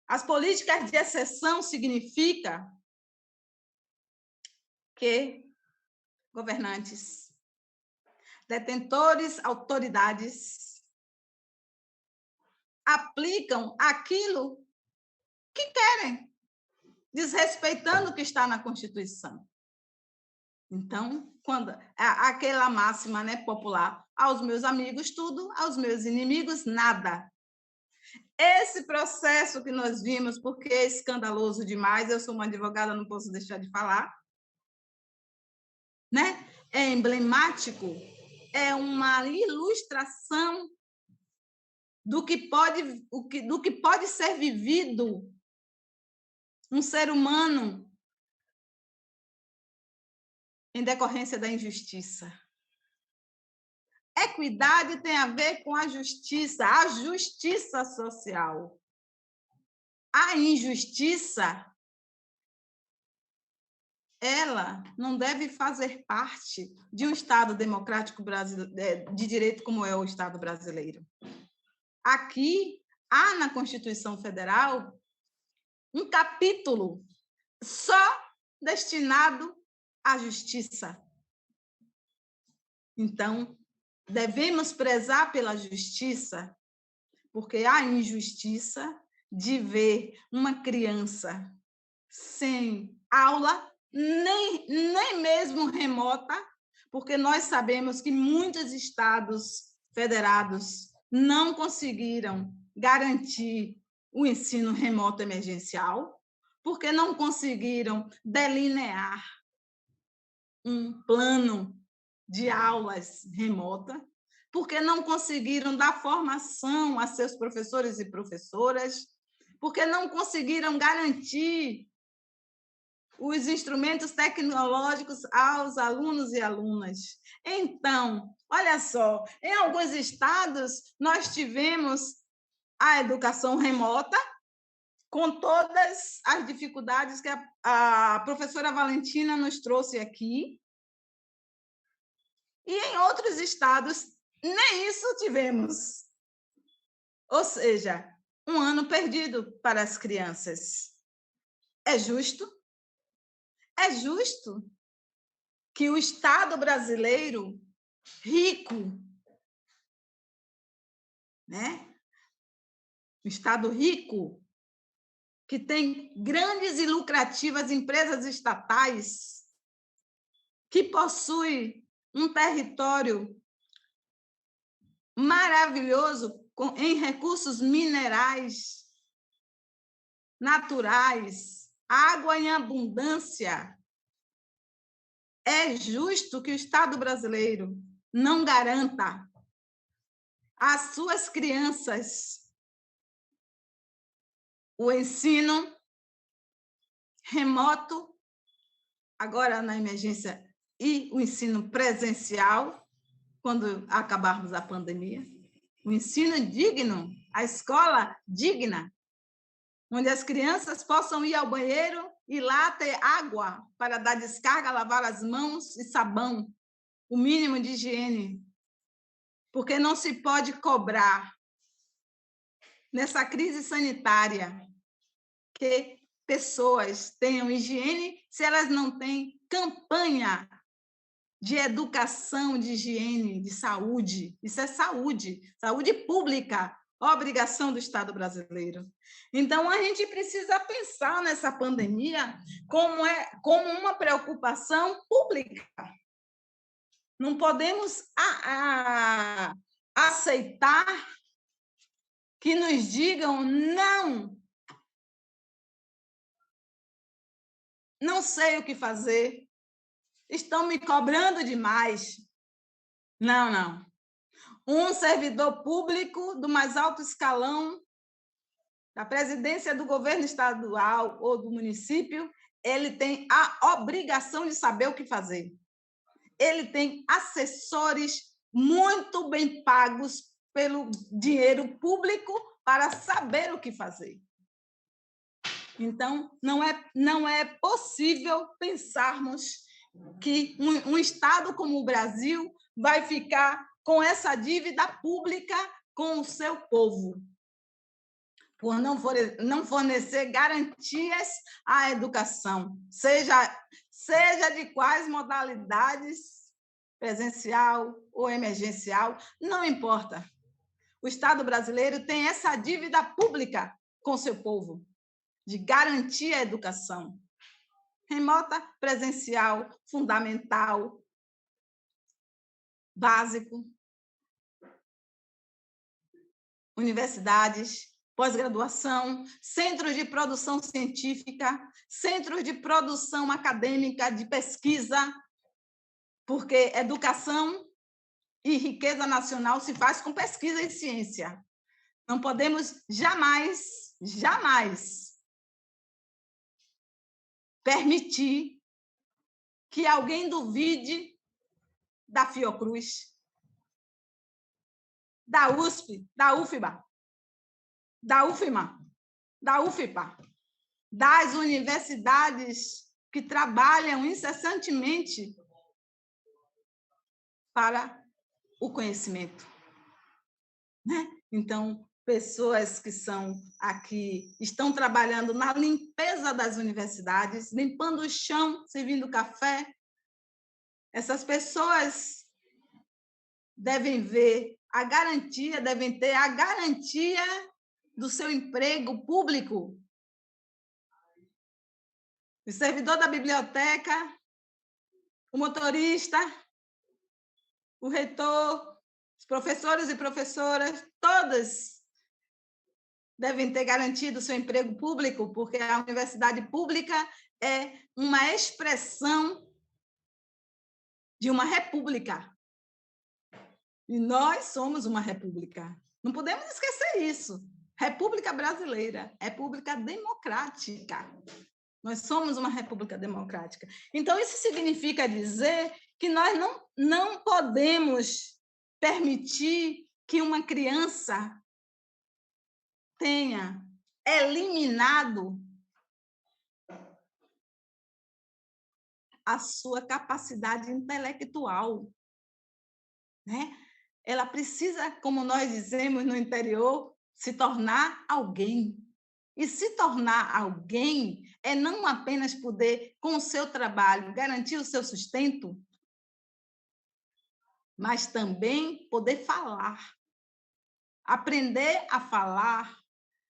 As políticas de exceção significa que governantes, detentores, autoridades aplicam aquilo que querem, desrespeitando o que está na Constituição. Então, quando aquela máxima, né, popular, aos meus amigos tudo, aos meus inimigos nada. Esse processo que nós vimos, porque é escandaloso demais, eu sou uma advogada, não posso deixar de falar, né? É emblemático, é uma ilustração do que pode ser vivido um ser humano em decorrência da injustiça. Equidade tem a ver com a justiça social. A injustiça, ela não deve fazer parte de um Estado democrático brasileiro, de direito como é o Estado brasileiro. Aqui, há na Constituição Federal um capítulo só destinado à justiça. Então, devemos prezar pela justiça, porque há injustiça de ver uma criança sem aula, nem mesmo remota, porque nós sabemos que muitos estados federados não conseguiram garantir o ensino remoto emergencial, porque não conseguiram delinear um plano de aulas remota, porque não conseguiram dar formação a seus professores e professoras, porque não conseguiram garantir os instrumentos tecnológicos aos alunos e alunas. Então, olha só, em alguns estados nós tivemos a educação remota, com todas as dificuldades que a professora Valentina nos trouxe aqui, e em outros estados, nem isso tivemos. Ou seja, um ano perdido para as crianças. É justo? É justo que o Estado brasileiro, rico, né? O Estado rico, que tem grandes e lucrativas empresas estatais, que possui um território maravilhoso em recursos minerais, naturais, água em abundância. É justo que o Estado brasileiro não garanta às suas crianças o ensino remoto, agora na emergência, e o ensino presencial, quando acabarmos a pandemia. O ensino digno, a escola digna, onde as crianças possam ir ao banheiro e lá ter água para dar descarga, lavar as mãos e sabão, o mínimo de higiene. Porque não se pode cobrar, nessa crise sanitária, que pessoas tenham higiene se elas não têm campanha de educação, de higiene, de saúde. Isso é saúde pública, obrigação do Estado brasileiro. Então, a gente precisa pensar nessa pandemia como uma preocupação pública. Não podemos aceitar que nos digam não sei o que fazer, estão me cobrando demais. Não. Um servidor público do mais alto escalão, da presidência do governo estadual ou do município, ele tem a obrigação de saber o que fazer. Ele tem assessores muito bem pagos pelo dinheiro público para saber o que fazer. Então, não é possível pensarmos que um Estado como o Brasil vai ficar com essa dívida pública com o seu povo, por não fornecer garantias à educação, seja de quais modalidades, presencial ou emergencial, não importa. O Estado brasileiro tem essa dívida pública com seu povo, de garantir a educação. Remota, presencial, fundamental, básico, universidades, pós-graduação, centros de produção científica, centros de produção acadêmica, de pesquisa, porque educação e riqueza nacional se faz com pesquisa e ciência. Não podemos jamais permitir que alguém duvide da Fiocruz, da USP, da UFBA, da UFMA, da UFPA, das universidades que trabalham incessantemente para o conhecimento. Né? Então, pessoas que estão trabalhando na limpeza das universidades, limpando o chão, servindo café. Essas pessoas devem ter a garantia do seu emprego público. O servidor da biblioteca, o motorista, o reitor, os professores e professoras, todas devem ter garantido o seu emprego público, porque a universidade pública é uma expressão de uma república. E nós somos uma república. Não podemos esquecer isso. República brasileira, república democrática. Nós somos uma república democrática. Então, isso significa dizer que nós não podemos permitir que uma criança tenha eliminado a sua capacidade intelectual, né? Ela precisa, como nós dizemos no interior, se tornar alguém. E se tornar alguém é não apenas poder, com o seu trabalho, garantir o seu sustento, mas também poder falar, aprender a falar,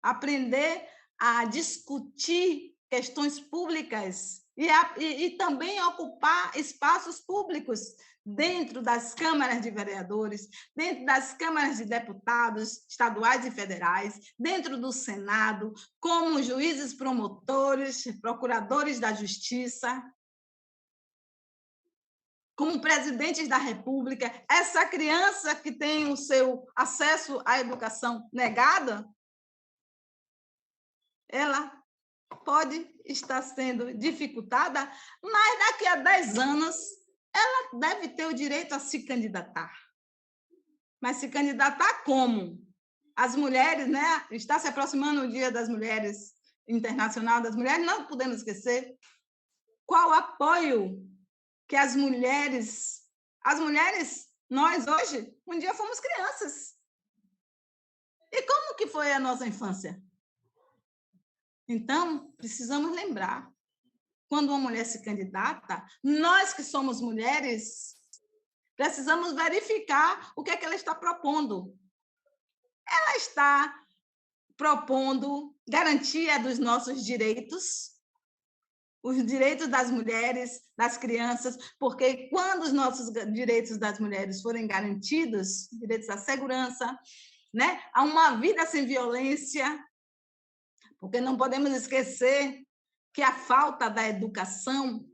aprender a discutir questões públicas e também ocupar espaços públicos dentro das câmaras de vereadores, dentro das câmaras de deputados estaduais e federais, dentro do Senado, como juízes promotores, procuradores da Justiça, como presidentes da República. Essa criança que tem o seu acesso à educação negada, ela pode estar sendo dificultada, mas daqui a 10 anos ela deve ter o direito a se candidatar. Mas se candidatar como? As mulheres, né? Está se aproximando o Dia das Mulheres, Internacional das Mulheres, não podemos esquecer qual o apoio que as mulheres, nós hoje, um dia fomos crianças. E como que foi a nossa infância? Então, precisamos lembrar, quando uma mulher se candidata, nós que somos mulheres, precisamos verificar o que é que ela está propondo. Ela está propondo garantia dos nossos direitos, os direitos das mulheres, das crianças, porque quando os nossos direitos das mulheres forem garantidos, direitos à segurança, né, a uma vida sem violência, porque não podemos esquecer que a falta da educação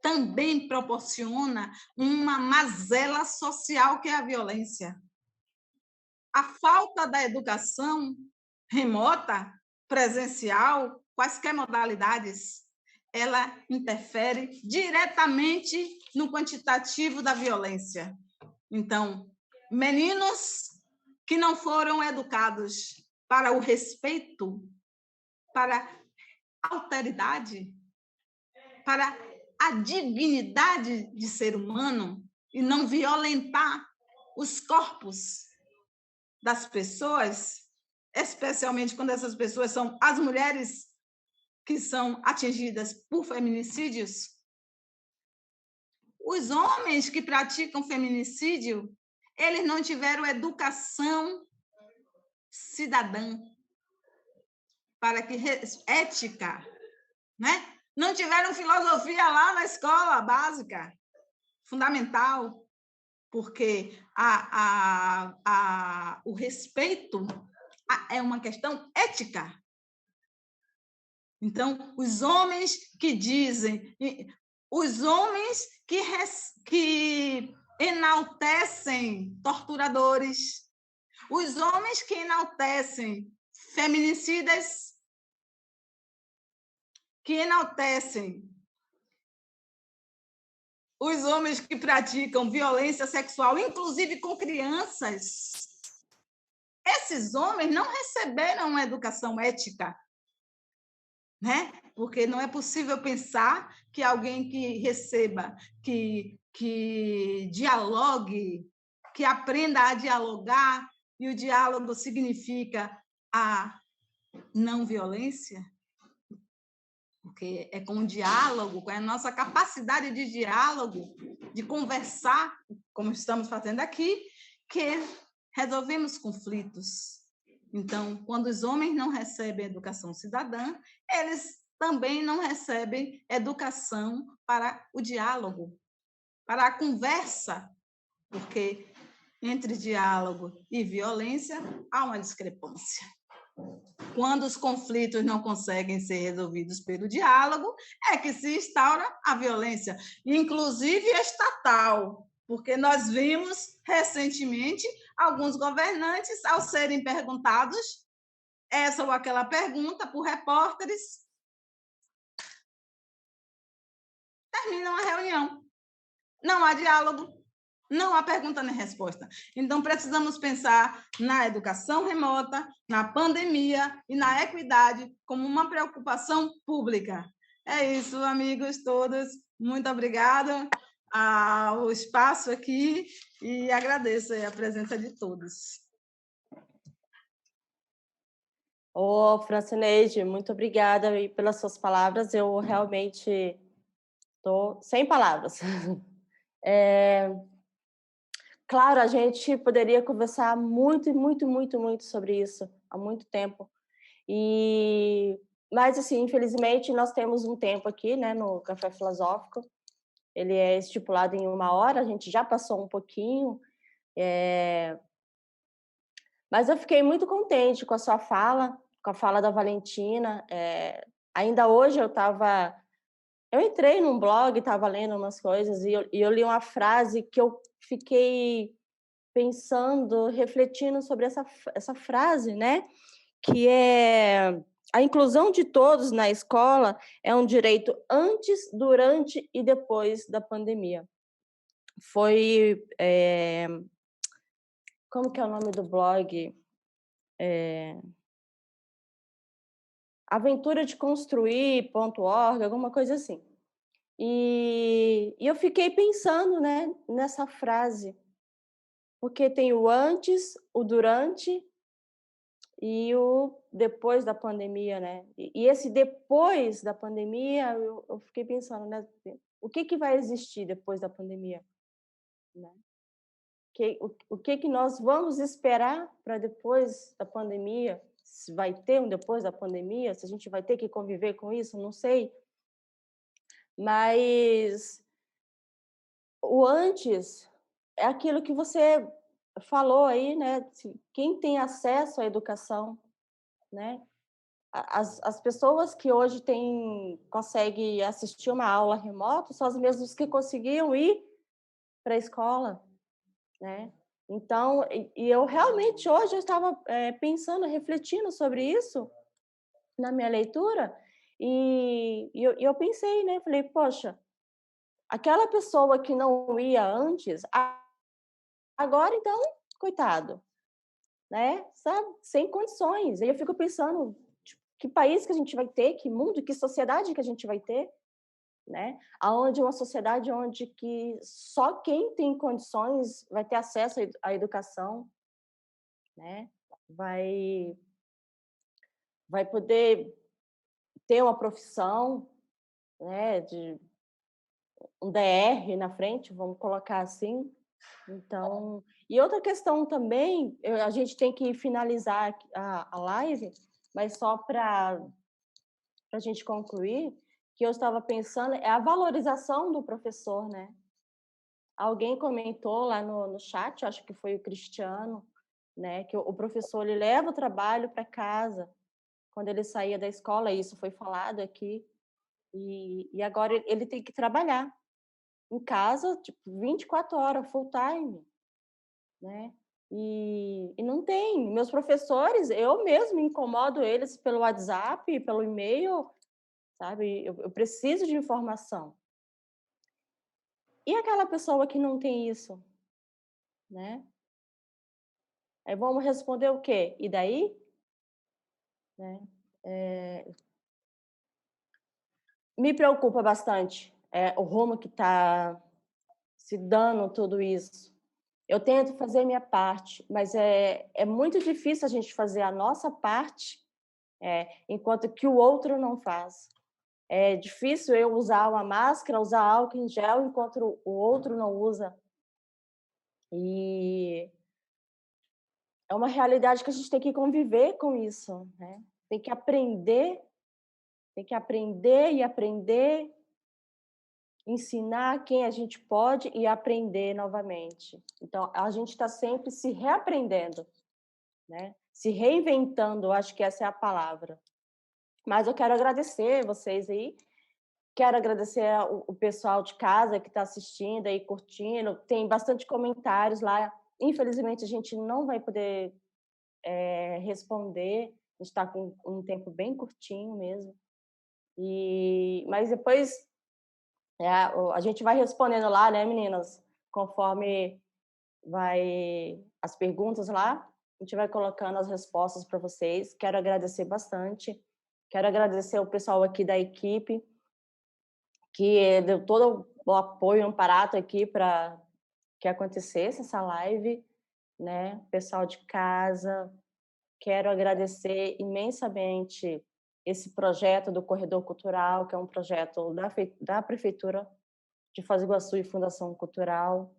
também proporciona uma mazela social, que é a violência. A falta da educação remota, presencial, quaisquer modalidades, ela interfere diretamente no quantitativo da violência. Então, meninos que não foram educados para o respeito, para a alteridade, para a dignidade de ser humano e não violentar os corpos das pessoas, especialmente quando essas pessoas são as mulheres que são atingidas por feminicídios. Os homens que praticam feminicídio, eles não tiveram educação cidadã, para que ética, né? Não tiveram filosofia lá na escola básica, fundamental, porque o respeito é uma questão ética. Então, os homens que dizem, os homens que enaltecem torturadores, os homens que enaltecem feminicidas, que enaltecem os homens que praticam violência sexual, inclusive com crianças, esses homens não receberam uma educação ética, né? Porque não é possível pensar que alguém que receba, que dialogue, que aprenda a dialogar, e o diálogo significa a não violência, porque é com o diálogo, com a nossa capacidade de diálogo, de conversar, como estamos fazendo aqui, que resolvemos conflitos. Então, quando os homens não recebem educação cidadã, eles também não recebem educação para o diálogo, para a conversa, porque entre diálogo e violência há uma discrepância. Quando os conflitos não conseguem ser resolvidos pelo diálogo, é que se instaura a violência, inclusive estatal, porque nós vimos recentemente alguns governantes, ao serem perguntados essa ou aquela pergunta por repórteres, terminam a reunião. Não há diálogo, não há pergunta nem resposta. Então, precisamos pensar na educação remota, na pandemia e na equidade como uma preocupação pública. É isso, amigos todos. Muito obrigada ao espaço aqui e agradeço a presença de todos. Ô, Francineide, muito obrigada pelas suas palavras. Eu realmente estou sem palavras. Claro, a gente poderia conversar muito sobre isso há muito tempo. Mas, assim, infelizmente, nós temos um tempo aqui, né, no Café Filosófico. Ele é estipulado em 1 hora, a gente já passou um pouquinho. Mas eu fiquei muito contente com a sua fala, com a fala da Valentina. Ainda hoje eu entrei num blog, estava lendo umas coisas, e eu li uma frase que eu fiquei pensando, refletindo sobre essa frase, né? Que é: a inclusão de todos na escola é um direito antes, durante e depois da pandemia. Foi... como que é o nome do blog? Aventura de Construir.org, alguma coisa assim. E eu fiquei pensando, né, nessa frase, porque tem o antes, o durante e o depois da pandemia, né? E esse depois da pandemia, eu fiquei pensando, né, o que vai existir depois da pandemia, né? O que nós vamos esperar para depois da pandemia? Se vai ter um depois da pandemia, se a gente vai ter que conviver com isso, não sei. Mas o antes é aquilo que você falou aí, né? Quem tem acesso à educação, né? As pessoas que hoje conseguem assistir uma aula remota são as mesmas que conseguiam ir para a escola, né? Então, eu realmente hoje eu estava pensando, refletindo sobre isso na minha leitura, E eu pensei, né? Falei, poxa, aquela pessoa que não ia antes, agora então, coitado, né? Sabe? Sem condições. E eu fico pensando, tipo, que país que a gente vai ter, que mundo, que sociedade que a gente vai ter, né? Aonde uma sociedade onde que só quem tem condições vai ter acesso à educação, né? Vai vai poder ter uma profissão, né, de um DR na frente, vamos colocar assim. Então, e outra questão também, a gente tem que finalizar a live, mas só para a gente concluir, que eu estava pensando, é a valorização do professor, né? Alguém comentou lá no chat, acho que foi o Cristiano, né, que o professor ele leva o trabalho para casa quando ele saía da escola, isso foi falado aqui, e agora ele tem que trabalhar em casa, tipo, 24 horas, full time, né? E não tem. Meus professores, eu mesmo incomodo eles pelo WhatsApp, pelo e-mail, sabe? Eu preciso de informação. E aquela pessoa que não tem isso, né? Aí vamos responder o quê? E daí? Né? Me preocupa bastante o rumo que está se dando tudo isso. Eu tento fazer a minha parte, mas é muito difícil a gente fazer a nossa parte enquanto que o outro não faz. É difícil eu usar uma máscara, usar álcool em gel, enquanto o outro não usa. E é uma realidade que a gente tem que conviver com isso, né? Tem que aprender e aprender, ensinar quem a gente pode e aprender novamente. Então, a gente está sempre se reaprendendo, né? Se reinventando, acho que essa é a palavra. Mas eu quero agradecer vocês aí, quero agradecer o pessoal de casa que está assistindo aí, curtindo. Tem bastante comentários lá. Infelizmente, a gente não vai poder responder. A gente está com um tempo bem curtinho mesmo. Mas depois a gente vai respondendo lá, né, meninas? Conforme vai as perguntas lá, a gente vai colocando as respostas para vocês. Quero agradecer bastante. Quero agradecer o pessoal aqui da equipe, que deu todo o apoio, amparato aqui para que acontecesse essa live, né? Pessoal de casa, quero agradecer imensamente esse projeto do Corredor Cultural, que é um projeto da Prefeitura de Foz do Iguaçu e Fundação Cultural,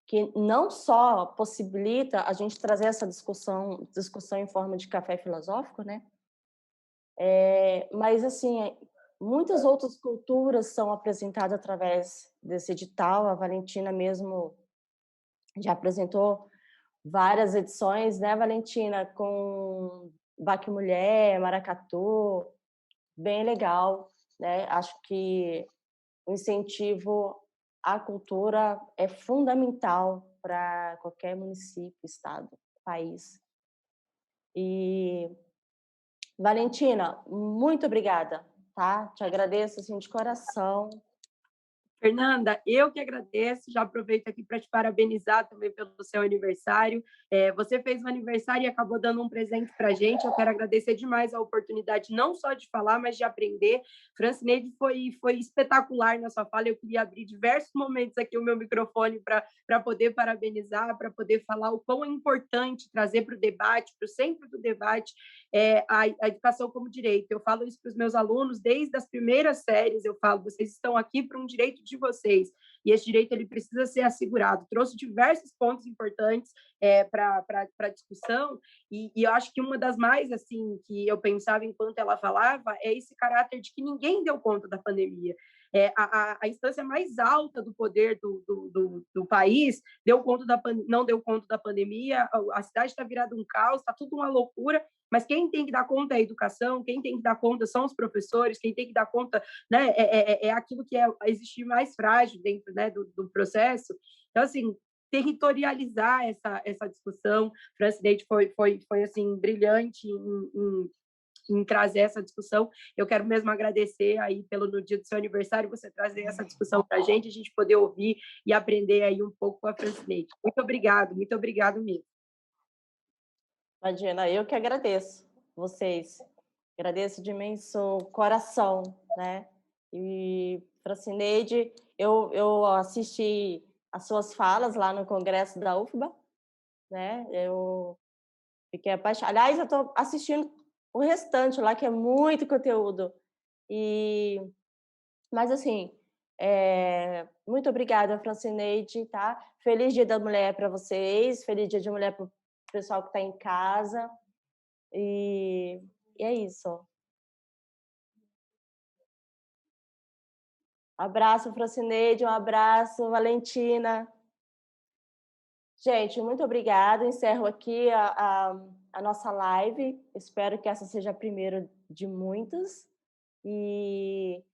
que não só possibilita a gente trazer essa discussão em forma de café filosófico, né? Mas, assim, muitas outras culturas são apresentadas através desse edital. A Valentina mesmo já apresentou várias edições, né, Valentina? Com Baque Mulher, Maracatu, bem legal, né? Acho que o incentivo à cultura é fundamental para qualquer município, estado, país. E, Valentina, muito obrigada, tá? Te agradeço, assim, de coração. Fernanda, eu que agradeço, já aproveito aqui para te parabenizar também pelo seu aniversário. Você fez um aniversário e acabou dando um presente para a gente. Eu quero agradecer demais a oportunidade, não só de falar, mas de aprender. Francineide foi espetacular na sua fala. Eu queria abrir diversos momentos aqui o meu microfone para poder parabenizar, para poder falar o quão é importante trazer para o debate, para o centro do debate, a educação como direito. Eu falo isso para os meus alunos desde as primeiras séries. Eu falo, vocês estão aqui para um direito de vocês, e esse direito ele precisa ser assegurado. Trouxe diversos pontos importantes para a discussão, e eu acho que uma das mais, assim, que eu pensava enquanto ela falava, é esse caráter de que ninguém deu conta da pandemia. A instância mais alta do poder do país não deu conta da pandemia, a cidade está virada um caos, está tudo uma loucura, mas quem tem que dar conta é a educação, quem tem que dar conta são os professores, quem tem que dar conta, né, é aquilo que existir mais frágil dentro, né, do processo. Então, assim, territorializar essa discussão. Francineide foi assim, brilhante em trazer essa discussão. Eu quero mesmo agradecer aí no dia do seu aniversário, você trazer essa discussão para a gente poder ouvir e aprender aí um pouco com a Francineide. Muito obrigado mesmo. Imagina, eu que agradeço vocês. Agradeço de imenso coração, né? E, Francineide, eu assisti as suas falas lá no congresso da UFBA, né? Eu fiquei apaixonada. Aliás, eu estou assistindo o restante lá, que é muito conteúdo. Mas, assim, muito obrigada, Francineide, tá? Feliz Dia da Mulher para vocês, feliz Dia de Mulher para o pessoal que está em casa. E é isso. Abraço, Francineide, um abraço, Valentina. Gente, muito obrigada. Encerro aqui a nossa live. Espero que essa seja a primeira de muitas. E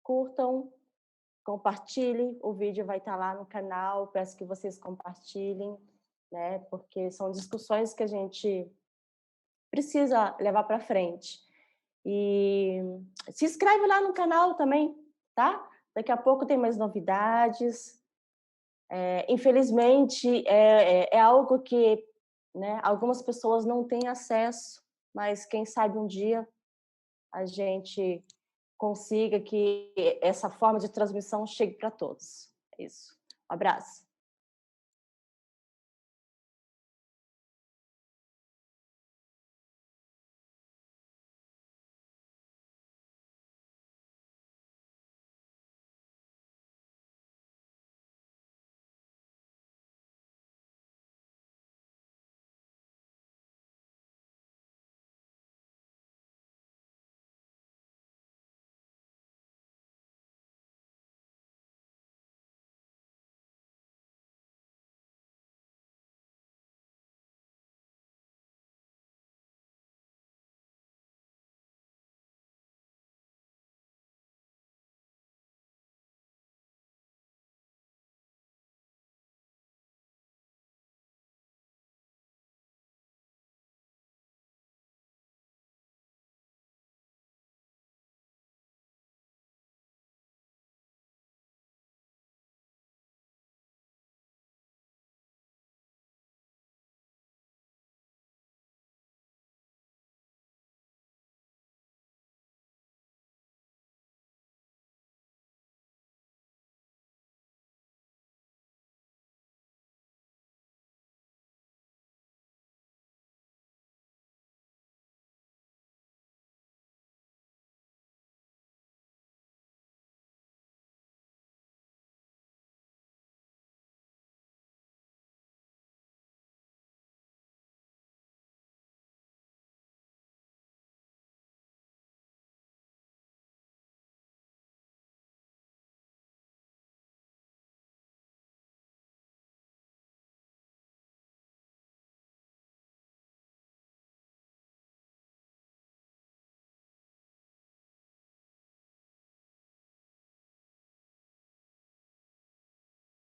curtam, compartilhem. O vídeo vai estar lá no canal. Peço que vocês compartilhem, né? Porque são discussões que a gente precisa levar para frente. E se inscreve lá no canal também, tá? Daqui a pouco tem mais novidades. Infelizmente, é algo que, né, algumas pessoas não têm acesso, mas quem sabe um dia a gente consiga que essa forma de transmissão chegue para todos. É isso. Um abraço.